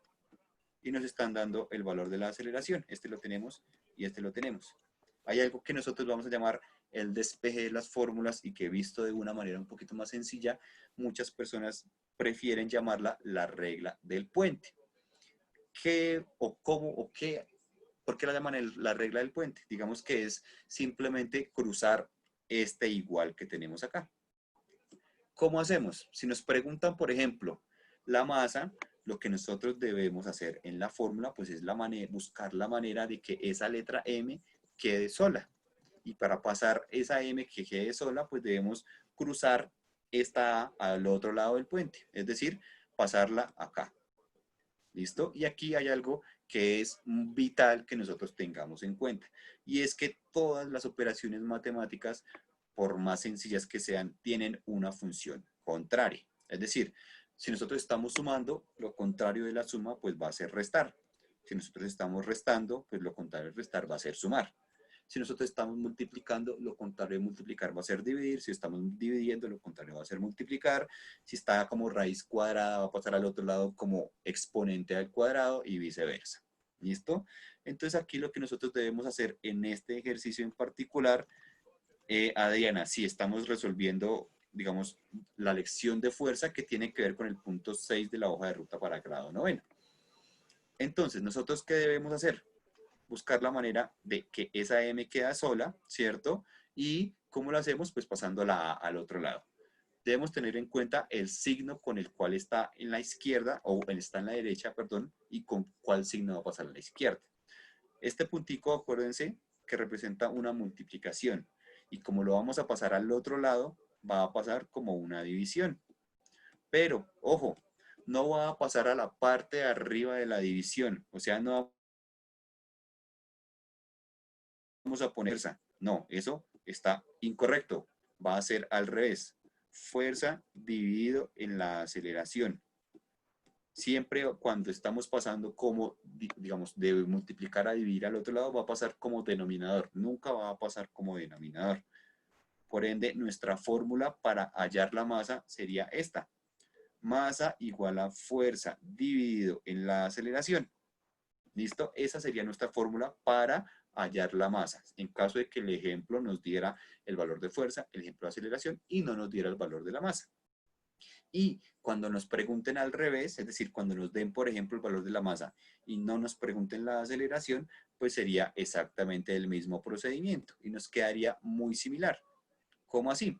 y nos están dando el valor de la aceleración. Este lo tenemos y este lo tenemos. Hay algo que nosotros vamos a llamar el despeje de las fórmulas y que visto de una manera un poquito más sencilla, muchas personas prefieren llamarla la regla del puente. ¿Qué o cómo o qué? ¿Por qué la llaman la regla del puente? Digamos que es simplemente cruzar este igual que tenemos acá. ¿Cómo hacemos? Si nos preguntan, por ejemplo, la masa, lo que nosotros debemos hacer en la fórmula, pues es buscar la manera de que esa letra M quede sola. Y para pasar esa M que quede sola, pues debemos cruzar esta A al otro lado del puente, es decir, pasarla acá. ¿Listo? Y aquí hay algo que es vital que nosotros tengamos en cuenta. Y es que todas las operaciones matemáticas, por más sencillas que sean, tienen una función contraria. Es decir, si nosotros estamos sumando, lo contrario de la suma, pues va a ser restar. Si nosotros estamos restando, pues lo contrario de restar va a ser sumar. Si nosotros estamos multiplicando, lo contrario de multiplicar va a ser dividir. Si estamos dividiendo, lo contrario va a ser multiplicar. Si está como raíz cuadrada, va a pasar al otro lado como exponente al cuadrado y viceversa. ¿Listo? Entonces aquí lo que nosotros debemos hacer en este ejercicio en particular, Adriana, si estamos resolviendo, digamos, la lección de fuerza que tiene que ver con el punto 6 de la hoja de ruta para grado noveno. Entonces, ¿nosotros qué debemos hacer? Buscar la manera de que esa M queda sola, ¿cierto? ¿Y cómo lo hacemos? Pues pasando la A al otro lado. Debemos tener en cuenta el signo con el cual está en la izquierda, o está en la derecha, perdón, y con cuál signo va a pasar a la izquierda. Este puntico, acuérdense, que representa una multiplicación. Y como lo vamos a pasar al otro lado, va a pasar como una división. Pero, ojo, no va a pasar a la parte de arriba de la división. O sea, no vamos a poner fuerza. No, eso está incorrecto. Va a ser al revés. Fuerza dividido en la aceleración. Siempre cuando estamos pasando como, digamos, de multiplicar a dividir al otro lado, va a pasar como denominador. Nunca va a pasar como denominador. Por ende, nuestra fórmula para hallar la masa sería esta. Masa igual a fuerza dividido en la aceleración. ¿Listo? Esa sería nuestra fórmula para hallar la masa. En caso de que el ejemplo nos diera el valor de fuerza, el ejemplo de aceleración, y no nos diera el valor de la masa. Y cuando nos pregunten al revés, es decir, cuando nos den, por ejemplo, el valor de la masa y no nos pregunten la aceleración, pues sería exactamente el mismo procedimiento y nos quedaría muy similar. ¿Cómo así?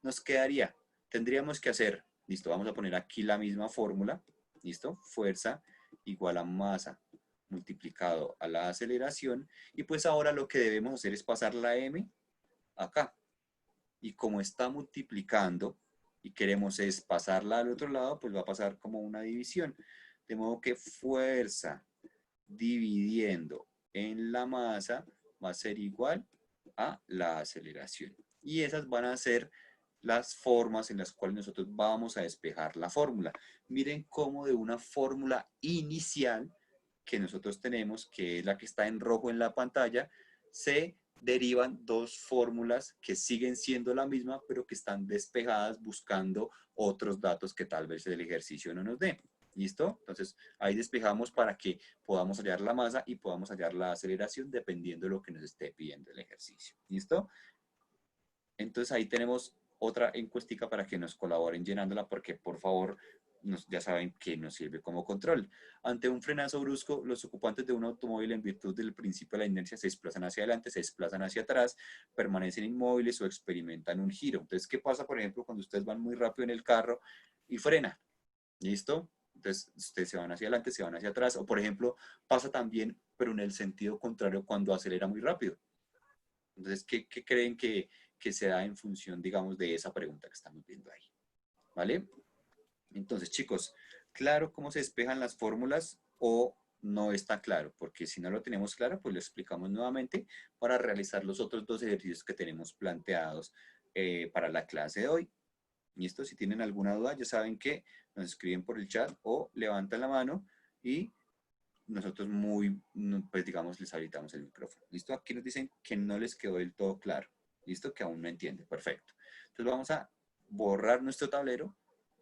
Nos quedaría, tendríamos que hacer, listo, vamos a poner aquí la misma fórmula, listo, fuerza igual a masa multiplicado a la aceleración, y pues ahora lo que debemos hacer es pasar la m acá. Y como está multiplicando y queremos es pasarla al otro lado, pues va a pasar como una división. De modo que fuerza dividiendo en la masa va a ser igual a la aceleración. Y esas van a ser las formas en las cuales nosotros vamos a despejar la fórmula. Miren cómo de una fórmula inicial que nosotros tenemos, que es la que está en rojo en la pantalla, se derivan dos fórmulas que siguen siendo la misma, pero que están despejadas buscando otros datos que tal vez el ejercicio no nos dé. ¿Listo? Entonces, ahí despejamos para que podamos hallar la masa y podamos hallar la aceleración dependiendo de lo que nos esté pidiendo el ejercicio. ¿Listo? Entonces, ahí tenemos otra encuestica para que nos colaboren llenándola, porque por favor, ya saben que nos sirve como control. Ante un frenazo brusco, los ocupantes de un automóvil, en virtud del principio de la inercia, se desplazan hacia adelante, se desplazan hacia atrás, permanecen inmóviles o experimentan un giro. Entonces, ¿qué pasa, por ejemplo, cuando ustedes van muy rápido en el carro y frena? ¿Listo? Entonces, ustedes se van hacia adelante, se van hacia atrás. O, por ejemplo, pasa también, pero en el sentido contrario, cuando acelera muy rápido. Entonces, ¿qué creen que se da en función, digamos, de esa pregunta que estamos viendo ahí? ¿Vale? Entonces, chicos, ¿claro cómo se despejan las fórmulas o no está claro? Porque si no lo tenemos claro, pues lo explicamos nuevamente para realizar los otros dos ejercicios que tenemos planteados para la clase de hoy. ¿Listo? Si tienen alguna duda, ya saben que nos escriben por el chat o levantan la mano y nosotros pues digamos, les habilitamos el micrófono. ¿Listo? Aquí nos dicen que no les quedó del todo claro. ¿Listo? Que aún no entiende. Perfecto. Entonces vamos a borrar nuestro tablero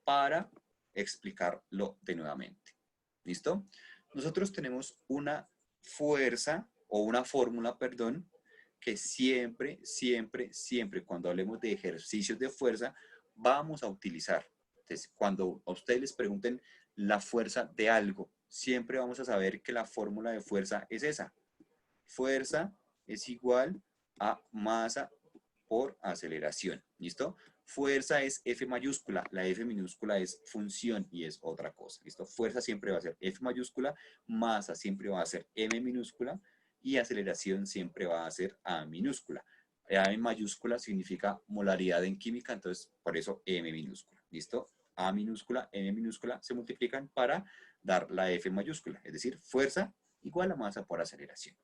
para explicarlo de nuevamente. ¿Listo? Nosotros tenemos una fuerza o una fórmula, perdón, que siempre, siempre, siempre cuando hablemos de ejercicios de fuerza vamos a utilizar. Entonces, cuando a ustedes les pregunten la fuerza de algo, siempre vamos a saber que la fórmula de fuerza es esa. Fuerza es igual a masa por aceleración. ¿Listo? Fuerza es F mayúscula, la F minúscula es función y es otra cosa. ¿Listo? Fuerza siempre va a ser F mayúscula, masa siempre va a ser M minúscula y aceleración siempre va a ser A minúscula. A mayúscula significa molaridad en química, entonces por eso M minúscula. ¿Listo? A minúscula, M minúscula se multiplican para dar la F mayúscula, es decir, fuerza igual a masa por aceleración.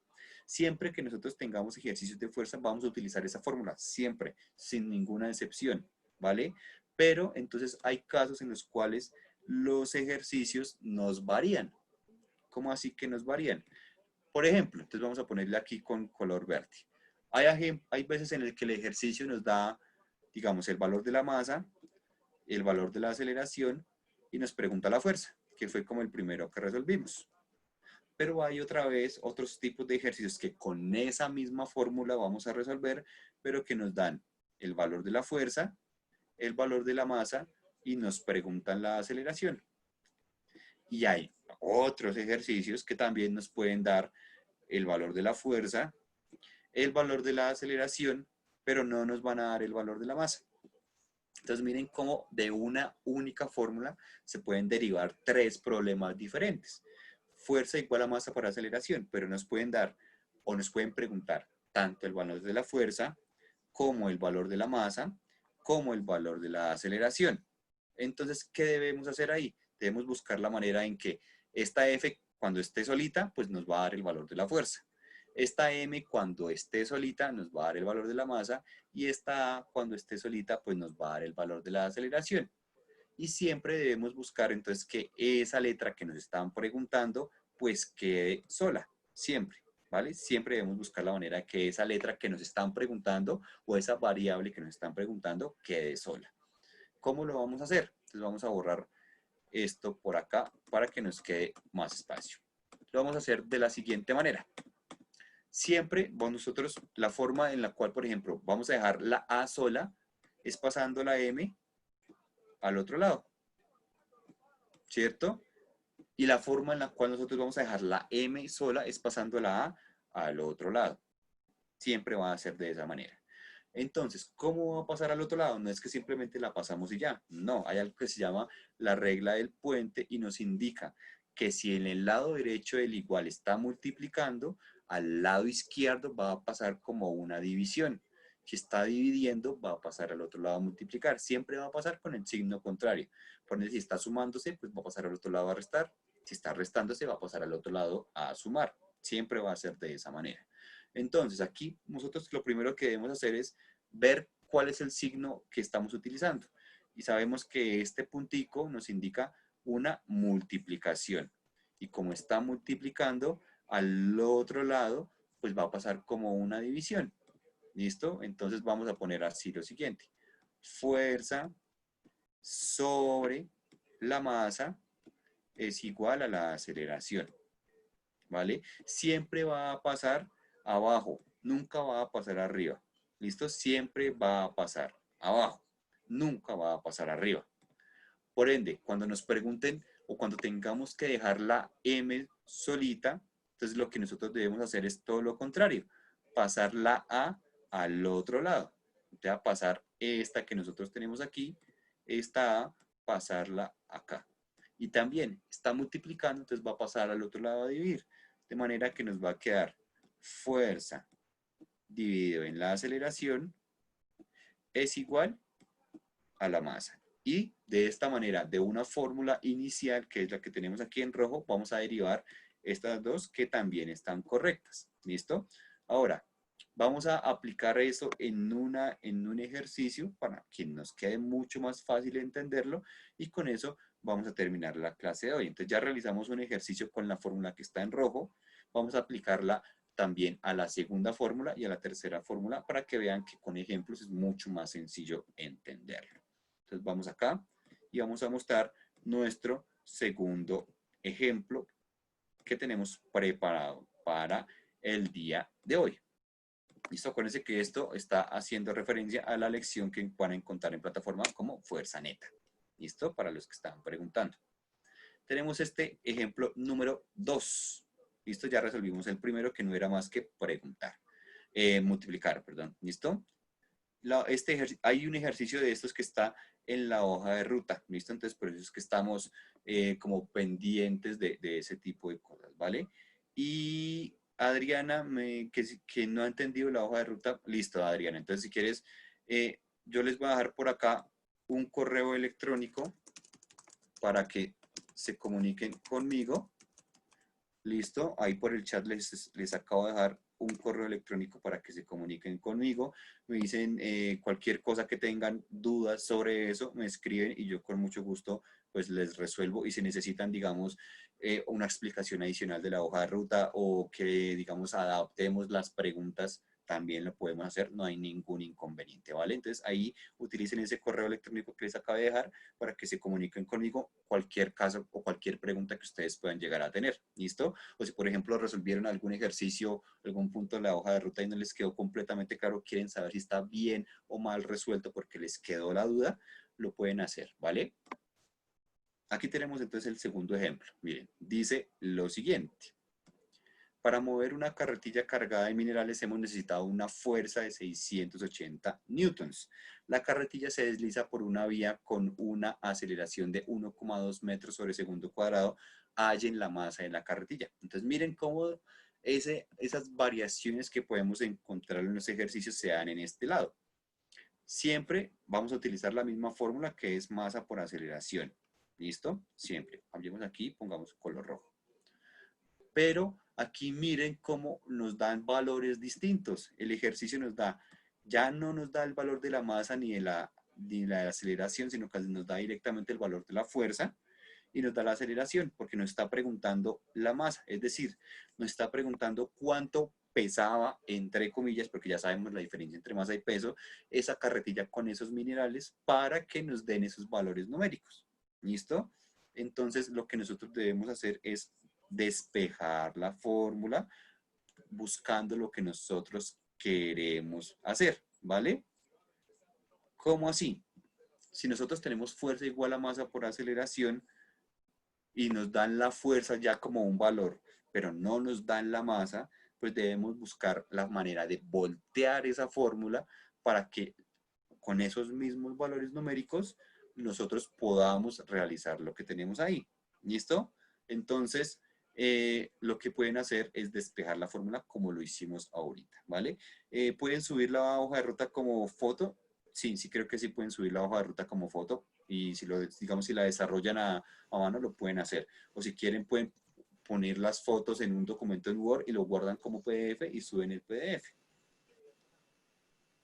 Siempre que nosotros tengamos ejercicios de fuerza, vamos a utilizar esa fórmula, siempre, sin ninguna excepción, ¿vale? Pero entonces hay casos en los cuales los ejercicios nos varían. ¿Cómo así que nos varían? Por ejemplo, entonces vamos a ponerle aquí con color verde. Hay veces en el que el ejercicio nos da, digamos, el valor de la masa, el valor de la aceleración y nos pregunta la fuerza, que fue como el primero que resolvimos. Pero hay otra vez otros tipos de ejercicios que con esa misma fórmula vamos a resolver, pero que nos dan el valor de la fuerza, el valor de la masa y nos preguntan la aceleración. Y hay otros ejercicios que también nos pueden dar el valor de la fuerza, el valor de la aceleración, pero no nos van a dar el valor de la masa. Entonces miren cómo de una única fórmula se pueden derivar tres problemas diferentes. Fuerza igual a masa por aceleración, pero nos pueden dar o nos pueden preguntar tanto el valor de la fuerza como el valor de la masa, como el valor de la aceleración. Entonces, ¿qué debemos hacer ahí? Debemos buscar la manera en que esta F, cuando esté solita, pues nos va a dar el valor de la fuerza. Esta M, cuando esté solita, nos va a dar el valor de la masa. Y esta A, cuando esté solita, pues nos va a dar el valor de la aceleración. Y siempre debemos buscar entonces que esa letra que nos están preguntando, pues quede sola, siempre. ¿Vale? Siempre debemos buscar la manera que esa letra que nos están preguntando o esa variable que nos están preguntando quede sola. ¿Cómo lo vamos a hacer? Entonces vamos a borrar esto por acá para que nos quede más espacio. Lo vamos a hacer de la siguiente manera. Siempre nosotros, la forma en la cual, por ejemplo, vamos a dejar la A sola es pasando la M al otro lado, ¿cierto? Y la forma en la cual nosotros vamos a dejar la M sola es pasando la A al otro lado. Siempre va a ser de esa manera. Entonces, ¿cómo va a pasar al otro lado? No es que simplemente la pasamos y ya. No, hay algo que se llama la regla del puente y nos indica que si en el lado derecho del igual está multiplicando, al lado izquierdo va a pasar como una división. Si está dividiendo, va a pasar al otro lado a multiplicar. Siempre va a pasar con el signo contrario. Por ejemplo, si está sumándose, pues va a pasar al otro lado a restar. Si está restándose, va a pasar al otro lado a sumar. Siempre va a ser de esa manera. Entonces, aquí nosotros lo primero que debemos hacer es ver cuál es el signo que estamos utilizando. Y sabemos que este puntico nos indica una multiplicación. Y como está multiplicando, al otro lado, pues va a pasar como una división. ¿Listo? Entonces vamos a poner así lo siguiente. Fuerza sobre la masa es igual a la aceleración. ¿Vale? Siempre va a pasar abajo, nunca va a pasar arriba. ¿Listo? Siempre va a pasar abajo, nunca va a pasar arriba. Por ende, cuando nos pregunten o cuando tengamos que dejar la M solita, entonces lo que nosotros debemos hacer es todo lo contrario, pasar la A al otro lado. Entonces, a pasar esta que nosotros tenemos aquí, esta A, pasarla acá. Y también está multiplicando, entonces va a pasar al otro lado a dividir. De manera que nos va a quedar fuerza dividido en la aceleración es igual a la masa. Y de esta manera, de una fórmula inicial, que es la que tenemos aquí en rojo, vamos a derivar estas dos que también están correctas. ¿Listo? Ahora, vamos a aplicar eso en un ejercicio para que nos quede mucho más fácil entenderlo y con eso vamos a terminar la clase de hoy. Entonces ya realizamos un ejercicio con la fórmula que está en rojo. Vamos a aplicarla también a la segunda fórmula y a la tercera fórmula para que vean que con ejemplos es mucho más sencillo entenderlo. Entonces vamos acá y vamos a mostrar nuestro segundo ejemplo que tenemos preparado para el día de hoy. Listo, acuérdense que esto está haciendo referencia a la lección que van a encontrar en plataforma como Fuerza Neta. ¿Listo? Para los que estaban preguntando. Tenemos este ejemplo número 2. ¿Listo? Ya resolvimos el primero que no era más que preguntar. Multiplicar, perdón. ¿Listo? Hay un ejercicio de estos que está en la hoja de ruta. ¿Listo? Entonces, por eso es que estamos como pendientes de ese tipo de cosas, ¿vale? Y Adriana, que no ha entendido la hoja de ruta. Listo, Adriana. Entonces, si quieres, yo les voy a dejar por acá un correo electrónico para que se comuniquen conmigo. Listo, ahí por el chat les acabo de dejar un correo electrónico para que se comuniquen conmigo. Me dicen cualquier cosa que tengan dudas sobre eso, me escriben y yo con mucho gusto pues les resuelvo. Y si necesitan, digamos, una explicación adicional de la hoja de ruta o que, digamos, adaptemos las preguntas, también lo podemos hacer, no hay ningún inconveniente, ¿vale? Entonces ahí utilicen ese correo electrónico que les acabo de dejar para que se comuniquen conmigo cualquier caso o cualquier pregunta que ustedes puedan llegar a tener, ¿listo? O si por ejemplo resolvieron algún ejercicio, algún punto de la hoja de ruta y no les quedó completamente claro, quieren saber si está bien o mal resuelto porque les quedó la duda, lo pueden hacer, ¿vale? Aquí tenemos entonces el segundo ejemplo. Miren, dice lo siguiente. Para mover una carretilla cargada de minerales hemos necesitado una fuerza de 680 newtons. La carretilla se desliza por una vía con una aceleración de 1,2 metros sobre segundo cuadrado. Hallen la masa de la carretilla. Entonces miren cómo esas variaciones que podemos encontrar en los ejercicios se dan en este lado. Siempre vamos a utilizar la misma fórmula que es masa por aceleración. ¿Listo? Siempre. Cambiemos aquí, pongamos color rojo. Pero aquí miren cómo nos dan valores distintos. El ejercicio ya no nos da el valor de la masa ni de la aceleración, sino que nos da directamente el valor de la fuerza y nos da la aceleración, porque nos está preguntando la masa, es decir, nos está preguntando cuánto pesaba, entre comillas, porque ya sabemos la diferencia entre masa y peso, esa carretilla con esos minerales para que nos den esos valores numéricos. ¿Listo? Entonces, lo que nosotros debemos hacer es despejar la fórmula buscando lo que nosotros queremos hacer, ¿vale? ¿Cómo así? Si nosotros tenemos fuerza igual a masa por aceleración y nos dan la fuerza ya como un valor, pero no nos dan la masa, pues debemos buscar la manera de voltear esa fórmula para que con esos mismos valores numéricos nosotros podamos realizar lo que tenemos ahí. ¿Listo? Entonces, lo que pueden hacer es despejar la fórmula como lo hicimos ahorita, ¿vale? ¿Pueden subir la hoja de ruta como foto? Sí, sí creo que sí pueden subir la hoja de ruta como foto y digamos, si la desarrollan a mano lo pueden hacer. O si quieren pueden poner las fotos en un documento en Word y lo guardan como PDF y suben el PDF.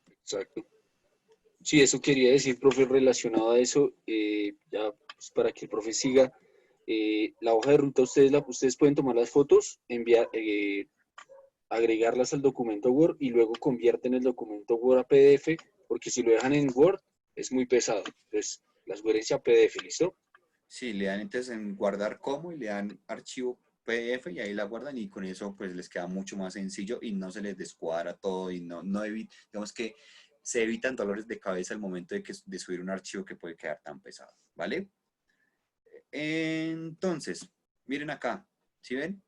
Exacto. Sí, eso quería decir, profe, relacionado a eso, ya pues, para que el profe siga, la hoja de ruta ustedes pueden tomar las fotos, enviar, agregarlas al documento Word y luego convierten el documento Word a PDF, porque si lo dejan en Word es muy pesado. Entonces, las sugerencia PDF, ¿listo? Sí, le dan entonces en guardar como y le dan archivo PDF y ahí la guardan y con eso pues les queda mucho más sencillo y no se les descuadra todo y digamos que se evitan dolores de cabeza al momento de subir un archivo que puede quedar tan pesado, ¿vale? Entonces, miren acá, ¿sí ven?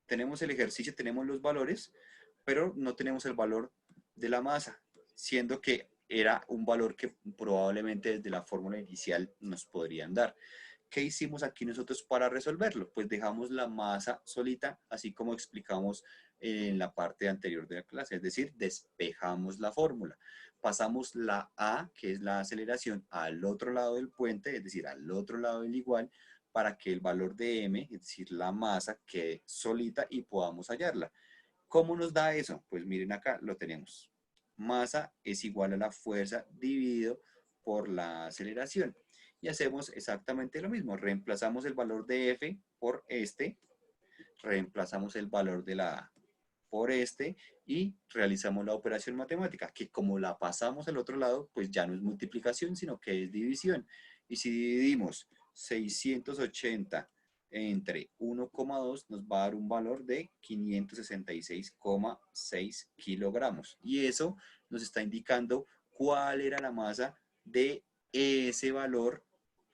Tenemos el ejercicio, tenemos los valores, pero no tenemos el valor de la masa, siendo que era un valor que probablemente desde la fórmula inicial nos podrían dar. ¿Qué hicimos aquí nosotros para resolverlo? Pues dejamos la masa solita, así como explicamos en la parte anterior de la clase, es decir, despejamos la fórmula. Pasamos la A, que es la aceleración, al otro lado del puente, es decir, al otro lado del igual, para que el valor de M, es decir, la masa, quede solita y podamos hallarla. ¿Cómo nos da eso? Pues miren acá, lo tenemos. Masa es igual a la fuerza dividido por la aceleración. y hacemos exactamente lo mismo. Reemplazamos el valor de F por este, reemplazamos el valor de la A por este y realizamos la operación matemática, que como la pasamos al otro lado, pues ya no es multiplicación, sino que es división. Y si dividimos 680 entre 1,2 nos va a dar un valor de 566,6 kilogramos. Y eso nos está indicando cuál era la masa de ese valor,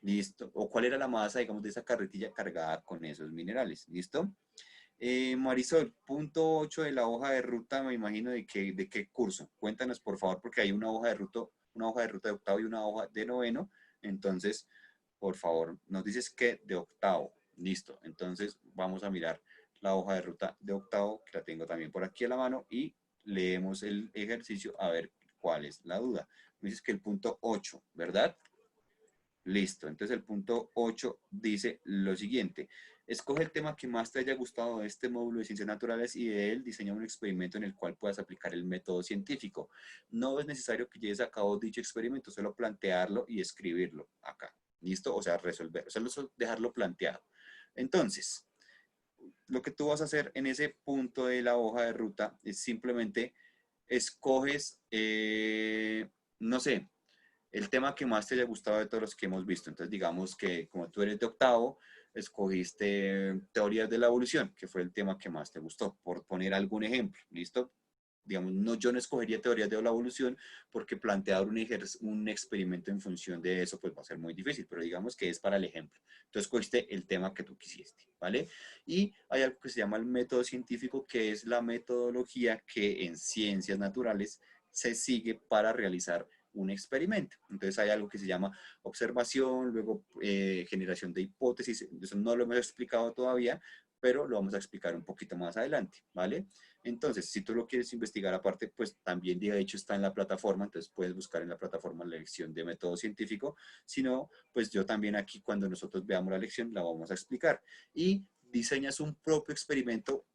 ¿listo? O cuál era la masa, digamos, de esa carretilla cargada con esos minerales, ¿listo? Marisol, punto 8 de la hoja de ruta, me imagino de qué curso. Cuéntanos, por favor, porque hay una hoja de ruta de octavo y una hoja de noveno. Entonces, por favor, nos dices que de octavo. Listo. Entonces, vamos a mirar la hoja de ruta de octavo, que la tengo también por aquí a la mano, y leemos el ejercicio a ver cuál es la duda. Me dices que el punto 8, ¿verdad? Listo, entonces el punto 8 dice lo siguiente. Escoge el tema que más te haya gustado de este módulo de ciencias naturales y de él diseña un experimento en el cual puedas aplicar el método científico. No es necesario que lleves a cabo dicho experimento, solo plantearlo y escribirlo acá. ¿Listo? O sea, resolver, solo dejarlo planteado. Entonces, lo que tú vas a hacer en ese punto de la hoja de ruta es simplemente escoges, no sé, el tema que más te haya gustado de todos los que hemos visto. Entonces, digamos que como tú eres de octavo, escogiste teorías de la evolución, que fue el tema que más te gustó, por poner algún ejemplo, ¿listo? Digamos, no, yo no escogería teorías de la evolución porque plantear un experimento en función de eso pues va a ser muy difícil, pero digamos que es para el ejemplo. Entonces, escogiste el tema que tú quisiste, ¿vale? Y hay algo que se llama el método científico, que es la metodología que en ciencias naturales se sigue para realizar un experimento. Entonces hay algo que se llama observación, luego generación de hipótesis, eso no lo hemos explicado todavía, pero lo vamos a explicar un poquito más adelante, ¿vale? Entonces, si tú lo quieres investigar aparte, pues también de hecho está en la plataforma, entonces puedes buscar en la plataforma la lección de método científico, si no, pues yo también aquí cuando nosotros veamos la lección la vamos a explicar. Y diseñas un propio experimento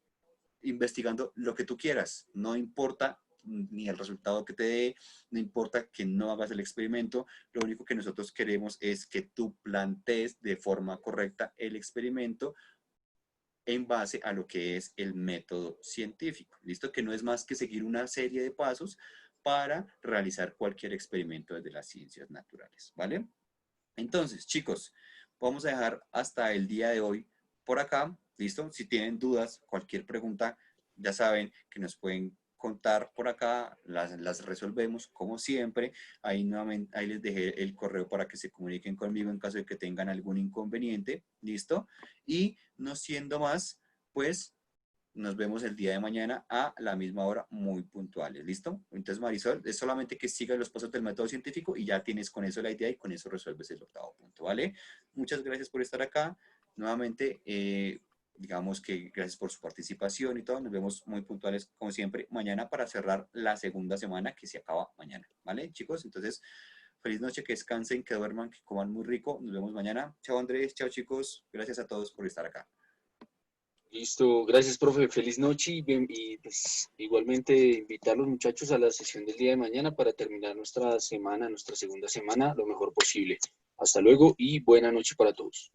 investigando lo que tú quieras, no importa ni el resultado que te dé, no importa que no hagas el experimento, lo único que nosotros queremos es que tú plantees de forma correcta el experimento en base a lo que es el método científico. ¿Listo? Que no es más que seguir una serie de pasos para realizar cualquier experimento desde las ciencias naturales, ¿vale? Entonces, chicos, vamos a dejar hasta el día de hoy por acá, ¿listo? Si tienen dudas, cualquier pregunta, ya saben que nos pueden contar por acá, las resolvemos como siempre. Ahí nuevamente, ahí les dejé el correo para que se comuniquen conmigo en caso de que tengan algún inconveniente, ¿listo? Y no siendo más, pues nos vemos el día de mañana a la misma hora, muy puntuales, ¿listo? Entonces, Marisol, es solamente que sigas los pasos del método científico y ya tienes con eso la idea y con eso resuelves el octavo punto, ¿vale? Muchas gracias por estar acá. Nuevamente, digamos que gracias por su participación y todo. Nos vemos muy puntuales, como siempre, mañana para cerrar la segunda semana que se acaba mañana, ¿vale, chicos? Entonces, feliz noche, que descansen, que duerman, que coman muy rico. Nos vemos mañana. Chao, Andrés. Chao, chicos. Gracias a todos por estar acá. Listo, gracias, profe. Feliz noche y pues, igualmente invitar a los muchachos a la sesión del día de mañana para terminar nuestra semana, nuestra segunda semana, lo mejor posible. Hasta luego y buena noche para todos.